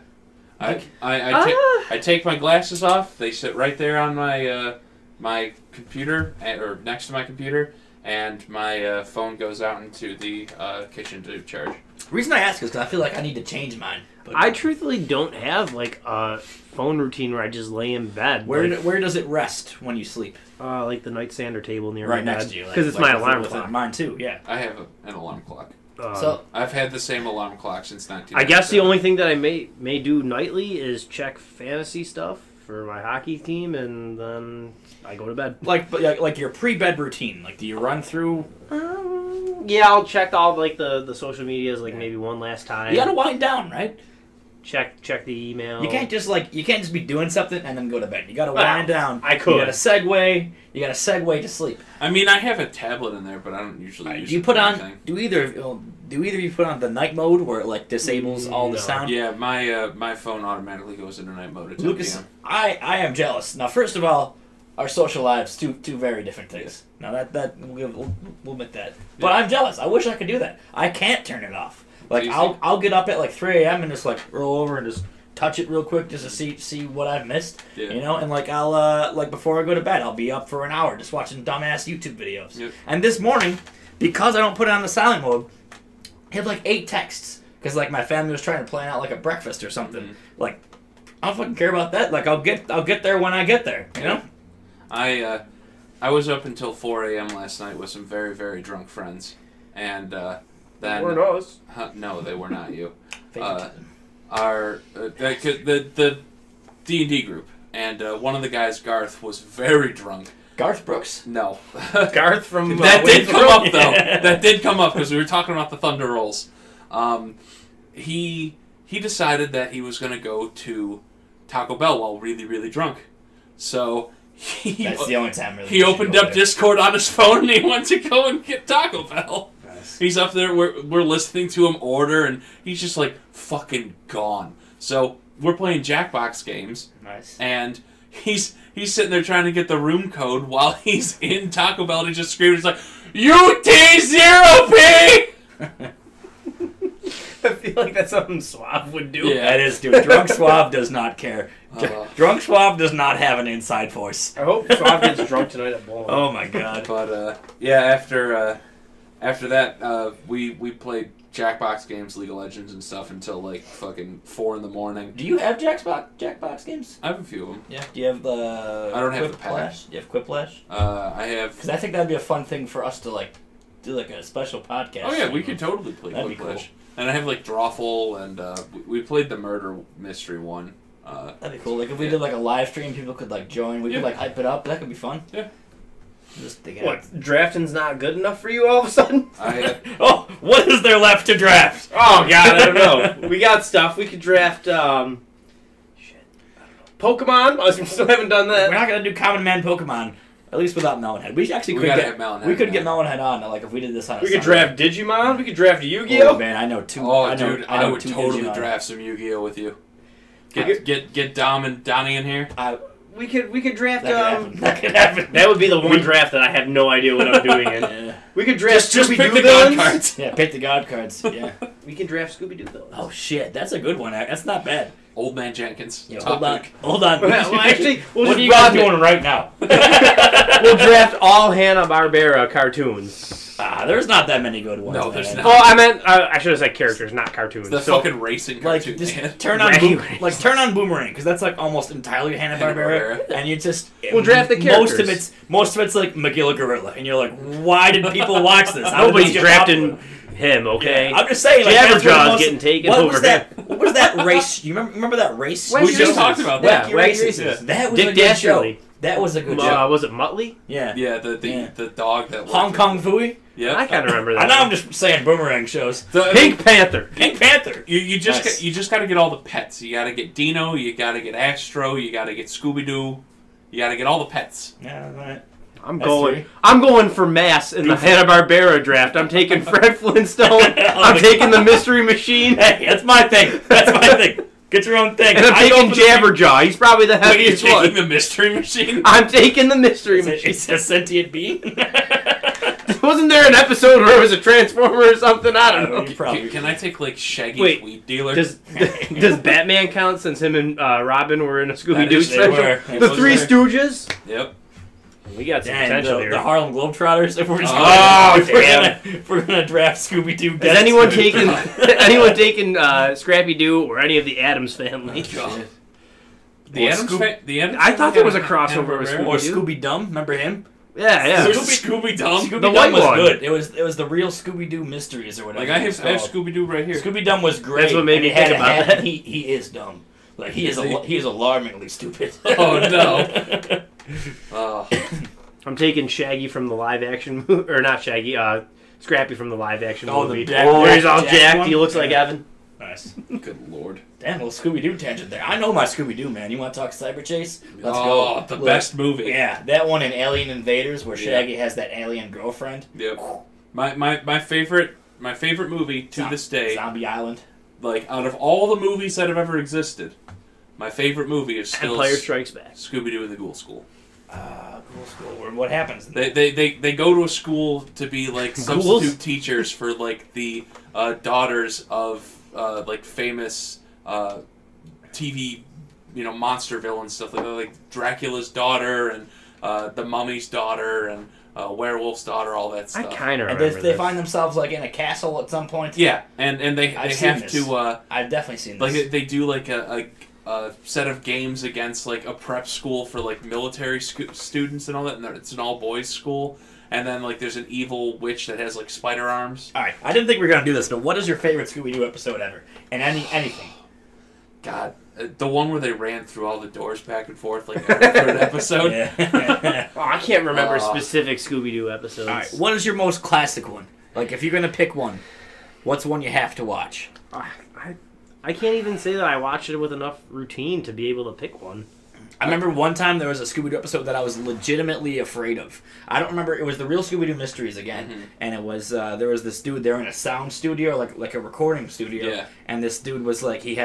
I take my glasses off. They sit right there on my my computer, or next to my computer, and my phone goes out into the kitchen to charge. The reason I ask is because I feel like I need to change mine. But I truthfully don't have like a phone routine where I just lay in bed. Where does it rest when you sleep? Like the nightstand or table near Right my next bed. to you. Because it's my alarm clock. Mine too, yeah. I have an alarm clock. So I've had the same alarm clock since 1997. I guess the only thing that I may do nightly is check fantasy stuff for my hockey team, and then I go to bed. like your pre-bed routine. Like, do you run through? Yeah, I'll check all like the social medias maybe one last time. You gotta wind down, right? Check the email. You can't just be doing something and then go to bed. You gotta wind down. I could. You gotta segue. You gotta segue to sleep. I mean, I have a tablet in there, but I don't usually use Do you it put for on? anything. Do either of you put on the night mode where it like disables all the No. sound? Yeah, my phone automatically goes into night mode at 10 Lucas, p.m. I am jealous. Now, first of all, our social lives two very different things. Now that we'll admit that. But Yeah. I'm jealous. I wish I could do that. I can't turn it off. Like Easy. I'll get up at like 3 a.m. and just like roll over and just touch it real quick just to see what I've missed. Yeah. You know, and like I'll like before I go to bed, I'll be up for an hour just watching dumbass YouTube videos. Yep. And this morning, because I don't put it on the silent mode, I had like 8 texts because like my family was trying to plan out like a breakfast or something. Mhm. Like I don't fucking care about that. Like I'll get there when I get there. You know. I was up until 4 a.m. last night with some very, very drunk friends, and then Weren't us. no, they were not you. Favoritism. The D&D group, and one of the guys, Garth, was very drunk. Garth Brooks. No, Garth from that did come up though. Yeah. That did come up because we were talking about the Thunder Rolls. He decided that he was going to go to Taco Bell while really, really drunk. So That's the only time really. he you should opened go up there. Discord on his phone and he went to go and get Taco Bell. Nice. He's up there, we're listening to him order, and he's just like fucking gone. So we're playing Jackbox games, Nice. and he's sitting there trying to get the room code while he's in Taco Bell, and he just screams, he's like, UT0P! I feel like that's something Suave would do. Yeah. That is, dude. Drunk Suave does not care. Uh. Drunk Suave does not have an inside voice. I hope Suave gets drunk tonight at bowling. Oh my god. But yeah, after that, we played Jackbox games, League of Legends, and stuff until like fucking 4 in the morning. Do you have Jackbox games? I have a few of them. Yeah. Do you have the? I don't have the Quiplash? Do you have Quiplash? I have. Because I think that'd be a fun thing for us to like do like a special podcast. Oh yeah, we thing could with. totally play That'd be Quiplash. cool. And I have like Drawful, and we played the murder mystery one. That'd be cool. Like if we did like a live stream, people could like join. We could like hype it up. That could be fun. Yeah. Just think What, drafting's not good enough for you all of a sudden? Oh, what is there left to draft? Oh, God, I don't know. We got stuff. We could draft, Pokemon. We still haven't done We're that. not gonna do Common Man Pokemon. At least without Melonhead. We actually We could gotta get have Melonhead We could now. get Melonhead on. Like if we did this on. We could draft Digimon. We could draft Yu-Gi-Oh. Oh man, I know two. Oh, I know, dude, I know would two totally Digimon. draft some Yu-Gi-Oh with you. Okay. Get Dom and Donnie in here. We could draft, That could happen. That could happen. That would be the one draft that I have no idea what I'm doing in. Yeah. We could draft Just pick Scooby-Doo the god villains. cards. Yeah, pick the god cards. Yeah. We can draft Scooby-Doo villains. Oh shit, that's a good one. That's not bad. Old Man Jenkins. Yeah, Top hold on. pick. Hold on. Well, actually, we'll what just are you guys broaden it. doing right now? We'll draft all Hanna-Barbera cartoons. There's not that many good ones. No, man. there's not. Oh, I meant I should have said characters, not cartoons. The So- fucking racing Like cartoon, just man. turn on Right. turn on Boomerang because that's like almost entirely Hanna Barbera, Hanna-Barbera. and you just We'll draft the Most characters. of it's like McGilla Gorilla, and you're like, why did people watch this? How did Nobody's this get drafting popular? him, okay? Yeah, I'm just saying, like, that's Jabberjaw's what most- getting taken what over was that? What was that race? You remember that race? Wacky We just Races. talked about Yeah, that. Wacky Wacky Races. Races. That was Dick a good show. Dastardly. That was a good show. Was it Muttley? Yeah. Yeah, Yeah. the dog that Hong Kong Phooey. Yeah, I kind of remember that. I know I'm just saying Boomerang shows. Pink Panther. Pink Panther. You just Nice. you just got to get all the pets. You got to get Dino. You got to get Astro. You got to get Scooby Doo. You got to get all the pets. Yeah, right. I'm That's going. three. I'm going for mass in the Hanna Barbera draft. I'm taking Fred Flintstone. I'm taking the Mystery Machine, Hey, that's my thing. That's my thing. Get your own thing. and I'm I go taking for the- Jabberjaw. He's probably the Wait, you're heaviest taking one. the Mystery Machine? I'm taking the Mystery It's Machine. a sentient being. Wasn't there an episode where it was a transformer or something? I don't know. You probably Can I take like Shaggy's Wait, weed dealer? Does Batman count since him and Robin were in a Scooby Doo is- they were. special? The Three Stooges. Yep. We got some Damn, potential the here. Harlem Globetrotters. If we're just damn. if we're gonna draft Scooby Doo. Has anyone taken Scrappy Doo or any of the Addams family? God. Well, The Addams I thought family there was a had crossover with Hanna-Barbera. Or Scooby-Doo? Scooby Dum? Remember him? Yeah. Scooby Dum. Scooby The Dum white was one. good. It was the real Scooby Doo Mysteries or whatever. Like I it was have called. Scooby Doo right here. Scooby Dum was great. That's what made and me it had think a about hat, that. and He is dumb. Like he is alarmingly stupid. Oh no. Oh. I'm taking Shaggy from the live action or not Shaggy, Scrappy from the live action Oh, the movie. Jack- Where he's all Jack jacked, one? he looks like Yeah. Evan. Nice. Good lord. Damn, little Scooby Doo tangent there. I know my Scooby Doo, man. You want to talk Cyber Chase? Let's Oh, go. the Look, best movie. Yeah, that one in Alien Invaders where Yeah. Shaggy has that alien girlfriend. Yep. My favorite movie to this day, Zombie Island. like out of all the movies that have ever existed, my favorite movie is still Empire Strikes Back. Scooby Doo and the Ghoul School. Cool school. What happens? They go to a school to be like Ghouls? substitute teachers for like the daughters of like famous TV monster villains, stuff like that, like Dracula's daughter and the Mummy's daughter and Werewolf's daughter, all that I stuff. kind of And remember they this. find themselves like in a castle at some point. Yeah, and they I've seen have this. to I've definitely seen like this. they do like a set of games against like a prep school for like military students and all that, and it's an all boys school. And then like there's an evil witch that has like spider arms. All right, I didn't think we were gonna do this, but what is your favorite Scooby Doo episode ever? And anything. God, the one where they ran through all the doors back and forth like every third episode. Yeah. Oh, I can't remember Oh. specific Scooby-Doo episodes. All right, what is your most classic one? Like, if you're gonna pick one, what's one you have to watch? I can't even say that I watched it with enough routine to be able to pick one. I remember one time there was a Scooby Doo episode that I was legitimately afraid of. I don't remember. It was the real Scooby Doo Mysteries again, and it was there was this dude. They were in a sound studio, like a recording studio. Yeah. And this dude was like he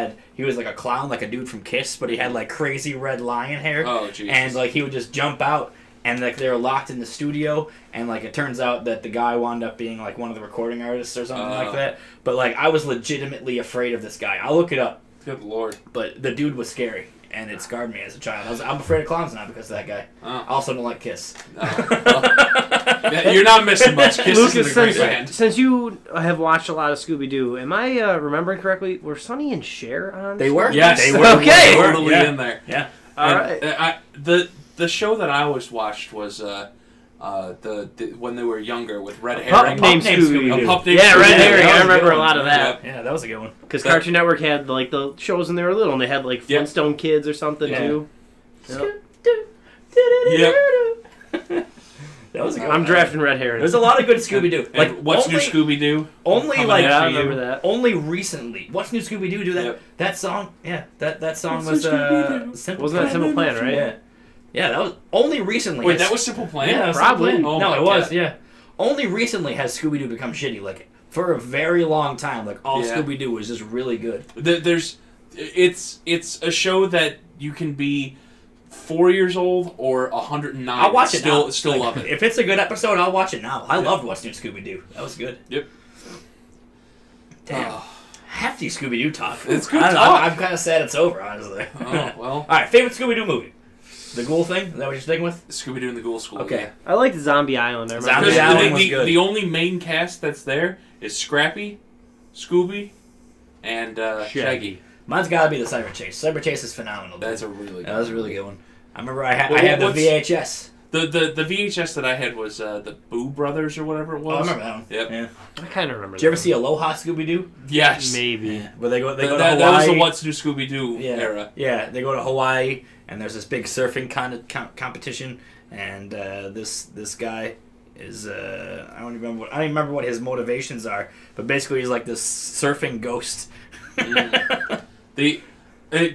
was like a clown, like a dude from Kiss, but he had like crazy red lion hair. Oh, Jesus. And like he would just jump out, and like they were locked in the studio, and like it turns out that the guy wound up being like one of the recording artists or something like that. But like I was legitimately afraid of this guy. I'll look it up, Good lord. but the dude was scary. And it scarred me as a child. I'm afraid of clowns now because of that guy. Oh. I also don't like Kiss. Yeah, you're not missing much. Kiss Lucas, is a great band. since you have watched a lot of Scooby-Doo, am I remembering correctly? Were Sonny and Cher on? They were? Yes, They were. Okay. totally Yeah. in there. Yeah. All And, right. the show that I always watched was the when they were younger with Red Pup Herring. named named Scooby-Doo. Scooby-Doo. A pup named Yeah, Red Scooby-Doo. Herring. that I was a remember good a lot one. of that. Yeah, that was a good one. Because That- Cartoon Network had like the shows when they were little, and they had like Yep. Flintstone Kids or something Yeah. too. Yep. Yep. That was a good I'm one. drafting Red Herring. There's a lot of good Scooby-Doo. Like, what's only, new Scooby-Doo? Only Coming like yeah, I after you. remember that. only recently. What's New Scooby-Doo do that? Yep. That song? Yeah, that song What's was New Scooby-Doo? Simple Wasn't that Plan. Simple Plan, right? Yeah. Yeah, that was only recently. Wait, has- that was Simple Plan? Yeah, that was Probably. Simple Plan. Oh no, my it was. God. Yeah. Only recently has Scooby-Doo become shitty. Like for a very long time, like all Yeah. Scooby-Doo was just really good. It's a show that you can be 4 years old or 109. I'll watch it still, now. Still Like, love it. If it's a good episode, I'll watch it now. I Yeah. loved What's New Scooby-Doo. That was good. Yep. Damn. Oh. Hefty Scooby-Doo talk. It's good I don't know, talk. I'm kind of sad it's over, honestly. Oh, well. All right, favorite Scooby-Doo movie? The Ghoul thing? Is that what you're sticking with? Scooby-Doo and the Ghoul School. Okay. I liked Zombie Island. I remember Zombie Because Island the, was the, good. the only main cast that's there is Scrappy, Scooby, and Shaggy. Mine's got to be the Cyber Chase. Cyber Chase is phenomenal. Dude. That's a really good That was a really good one. I remember I had Well, the what's- VHS. The VHS that I had was the Boo Brothers or whatever it Oh, I was. remember that one. Yep. Yeah. I kind of remember. Did you ever that see Aloha Scooby-Doo? Yes. Maybe. Yeah. Where they go to That Hawaii. was the What's New Scooby-Doo Yeah. era. Yeah, they go to Hawaii, and there's this big surfing competition, and this guy is I don't even remember what his motivations are, but basically he's like this surfing ghost.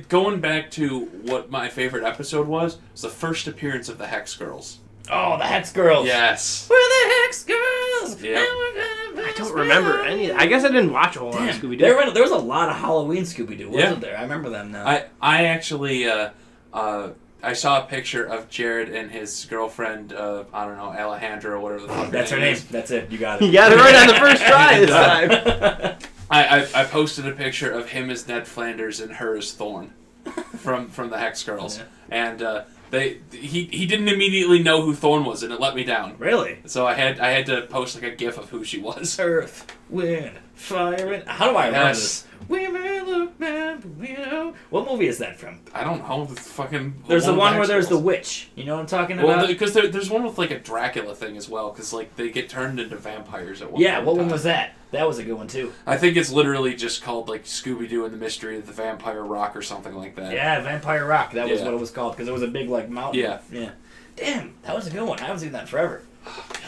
Going back to what my favorite episode was the first appearance of the Hex Girls. Oh, the Hex Girls. Yes. We're the Hex Girls. Yep. I don't remember any. I guess I didn't watch a whole lot of Scooby Doo. There was a lot of Halloween Scooby-Doo, wasn't there? I remember them now. I actually I saw a picture of Jared and his girlfriend, I don't know, Alejandra or whatever the fuck That's her name name. is. That's it. You got it. You got it right on the first try this time. I posted a picture of him as Ned Flanders and her as Thorn from the Hex Girls. Yeah. And he didn't immediately know who Thorn was, and it let me down. Really? So I had to post like a gif of who she was. Earth, wind, fire, and... How do I remember Yes. this? We may look bad, but we know... What movie is that from? I don't know. The fucking. There's the one with where there's the Hex Girls. witch. You know what I'm talking Well, about? because there's one with like a Dracula thing as well, because like they get turned into vampires at one. Yeah, point what in one time. was that? That was a good one, too. I think it's literally just called like Scooby-Doo and the Mystery of the Vampire Rock or something like that. Yeah, Vampire Rock. That was Yeah. what it was called, because it was a big, like, mountain. Yeah. Yeah. Damn, that was a good one. I haven't seen that in forever.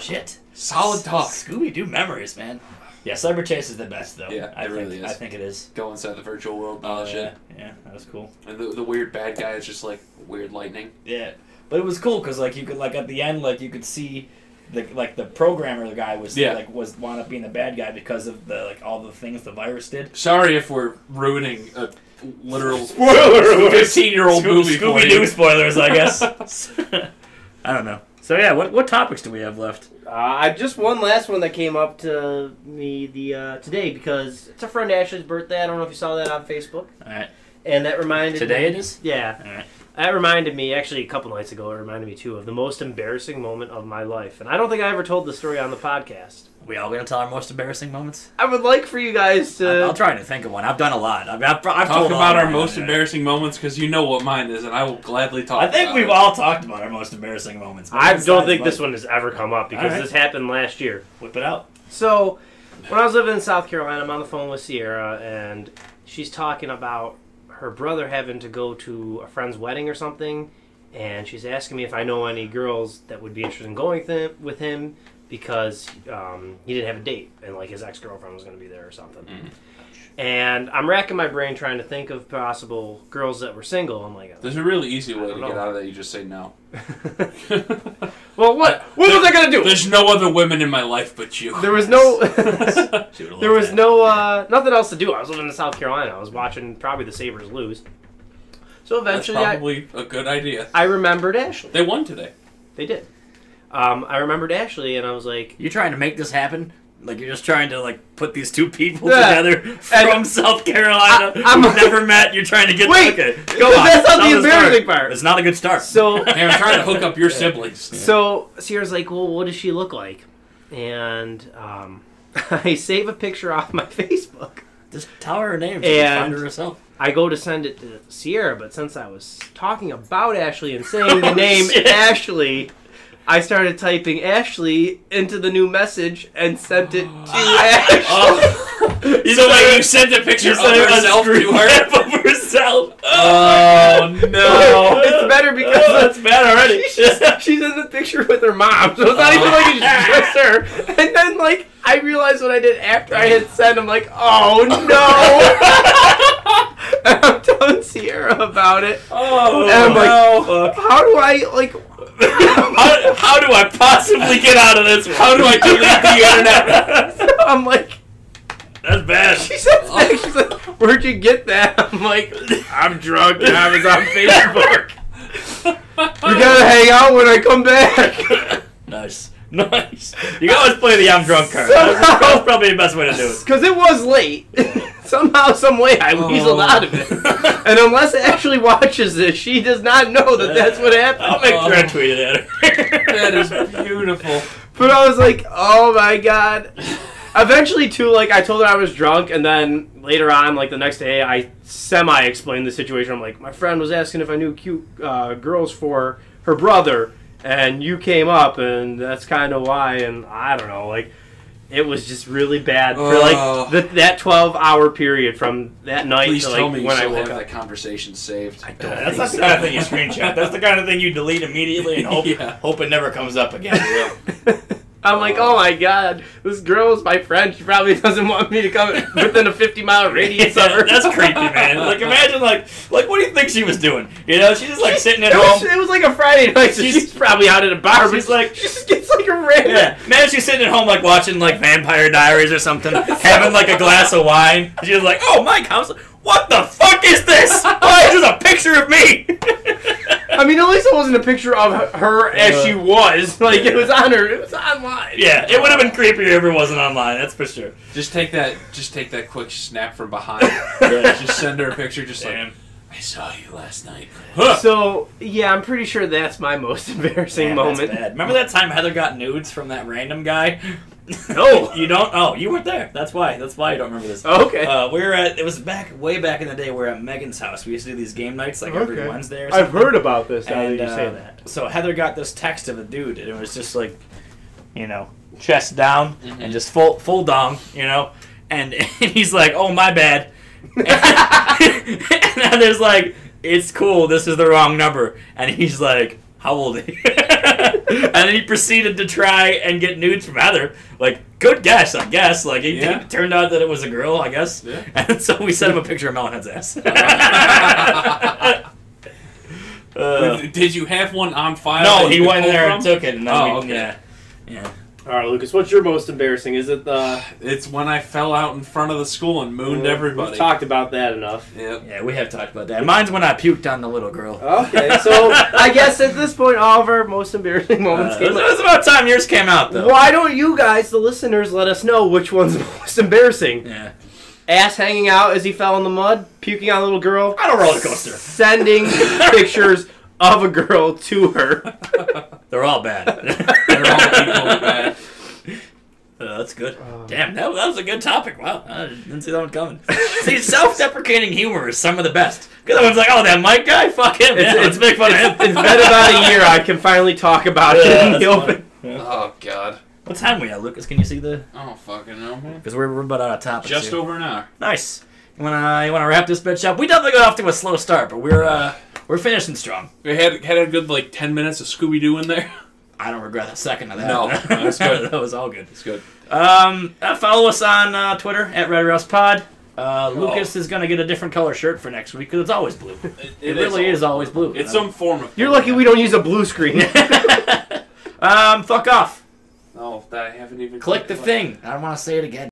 Shit. Solid talk. Scooby-Doo memories, man. Yeah, Cyber Chase is the best, though. Yeah, it really is. I think it is. Go inside the virtual world and all that shit. Yeah, that was cool. And the weird bad guy is just like weird lightning. Yeah, but it was cool because like you could like at the end like you could see the programmer the guy was was wound up being the bad guy because of the like all the things the virus did. Sorry if we're ruining a literal Spoiler 15-year-old movie for Scooby-Doo you. spoilers, I guess. I don't know. So yeah, what topics do we have left? Just one last one that came up to me today because it's a friend Ashley's birthday. I don't know if you saw that on Facebook. All right. And that reminded Today me, it is? Yeah. All right. That reminded me, actually a couple nights ago, it reminded me too of the most embarrassing moment of my life. And I don't think I ever told the story on the podcast. We all gonna tell our most embarrassing moments? I would like for you guys to... I'll try to think of one. I've done a lot. I've Talk told about all our mine most on there. embarrassing moments because you know what mine is, and I will gladly talk. I think about we've it. all talked about our most embarrassing moments. I don't think this one has ever come up because Alright. this happened last year. Whip it out. So, when I was living in South Carolina, I'm on the phone with Sierra, and she's talking about her brother having to go to a friend's wedding or something, and she's asking me if I know any girls that would be interested in going with him because he didn't have a date, and like his ex-girlfriend was going to be there or something. And I'm racking my brain trying to think of possible girls that were single. I'm like, There's a really easy way to don't get know. out of that. You just say no. well, what was I going to do? There's no other women in my life but you. There was no... There There was no nothing else to do. I was living in South Carolina. I was watching probably the Sabres lose. So That's eventually, probably a good idea. I remembered Ashley. They won today. They did. I remembered Ashley, and I was like, You trying to make this happen? Like you're just trying to like put these two people Yeah. together from South Carolina I'm- who've never met. You're trying to get Wait, okay. Go on. that's not Tell the story. embarrassing part. It's not a good start. so. Hey, I'm trying to hook up your siblings. So Sierra's like, well, what does she look like? And I save a picture off my Facebook. Just tell her name. She can And- find her herself. I go to send it to Sierra, but since I was talking about Ashley and saying the Oh, name shit. Ashley, I started typing Ashley into the new message and sent it to Ashley. So wait, you sent a picture of yourself to her? Of herself. Oh no! It's better because That's bad already. she's in the picture with her mom, so it's not even like it's just her. And then, like, I realized what I did after I hit send. I'm like, oh no! And I'm telling Sierra about it. Oh And I'm like, fuck. how do I, like... How do I possibly get out of this one? How do I delete the internet? I'm like... That's bad. She said, she's like, where'd you get that? I'm like, I'm drunk and I was on Facebook. We gotta hang out when I come back. Nice. Nice. You can always play the I'm drunk card. Somehow- That's probably the best way to do it. Because it was late. Somehow, some way, I weaseled out of it. And unless Ashley watches this, she does not know that that's what happened. I'll make sure I tweet it at her. That is beautiful. But I was like, oh my god. Eventually, too, like, I told her I was drunk, and then later on, like, the next day, I semi-explained the situation. I'm like, my friend was asking if I knew cute girls for her brother, and you came up, and that's kind of why, and I don't know, like, it was just really bad for, like, that 12-hour period from that night Please to, tell like, me you when I still woke have up. that conversation saved. That's not the kind of thing you screenshot. That's the kind of thing you delete immediately and hope, Yeah. hope it never comes up again. I'm like, oh my god, this girl is my friend. She probably doesn't want me to come within a 50-mile radius of her. That's creepy, man. Like, imagine, like, what do you think she was doing? You know, she's just, like, sitting at home. It was like a Friday night, so she's probably out at a bar. She's but like- she just gets like a random. Yeah, man, she's sitting at home, like, watching, like, Vampire Diaries or something, having, like, a glass of wine. She's like, oh, Mike, what the fuck is this? Why is this a picture of me? I mean, at least it wasn't a picture of her as she was. Like, it was on her. It was online. Yeah, it would have been creepier if it wasn't online. That's for sure. Just take that quick snap from behind. Just send her a picture. Just like, I saw you last night. So, yeah, I'm pretty sure that's my most embarrassing moment. That's bad. Remember that time Heather got nudes from that random guy? No. You don't? Oh, you weren't there. That's why. That's why you don't remember this. Oh, okay. We were at, it was way back in the day, we were at Megan's house. We used to do these game nights like every Wednesday or something. I've heard about this now that And, you say that. So Heather got this text of a dude, and it was just like, you know, chest down and just full dong, you know? And he's like, oh, my bad. And Heather's like, it's cool, this is the wrong number. And he's like, how old are you? And then he proceeded to try and get nudes from Heather. Like, good guess, I guess. Like, it turned out that it was a girl, I guess. Yeah. And so we sent him a picture of Melonhead's ass. Did you have one on file? No, he went in there and took it. And then okay. Yeah. All right, Lucas, what's your most embarrassing? Is it the... It's when I fell out in front of the school and mooned everybody. We've talked about that enough. Yep. Yeah, we have talked about that. Mine's when I puked on the little girl. Okay, so I guess at this point, all of our most embarrassing moments It was about time yours came out, though. Why don't you guys, the listeners, let us know which one's most embarrassing? Yeah. Ass hanging out as he fell in the mud, puking on a little girl. On a roller coaster. Sending pictures of a girl to her. They're all bad. They're all equally bad. That's good. Damn, that was a good topic. Wow, I didn't see that one coming. See, self-deprecating humor is some of the best. Because everyone's like, oh, that Mike guy? Fuck him. Let's make fun of him. It's been about a year. I can finally talk about it in the open. Oh, God. What time we at, Lucas? Can you see the... I don't fucking know, man. Because we're about out of topics Just here. over an hour. Nice. You wanna wrap this bitch up? We definitely got off to a slow start, but we're finishing strong. We had a good, 10 minutes of Scooby-Doo in there. I don't regret a second of that. No, that's good. That was all good. It's good. Follow us on Twitter at Rowdy Rouse Pod. Lucas is gonna get a different color shirt for next week because it's always blue. It really is always blue. It's some form of. You're lucky we don't use a blue screen. Fuck off. Oh, that I haven't even Click the thing. I don't want to say it again.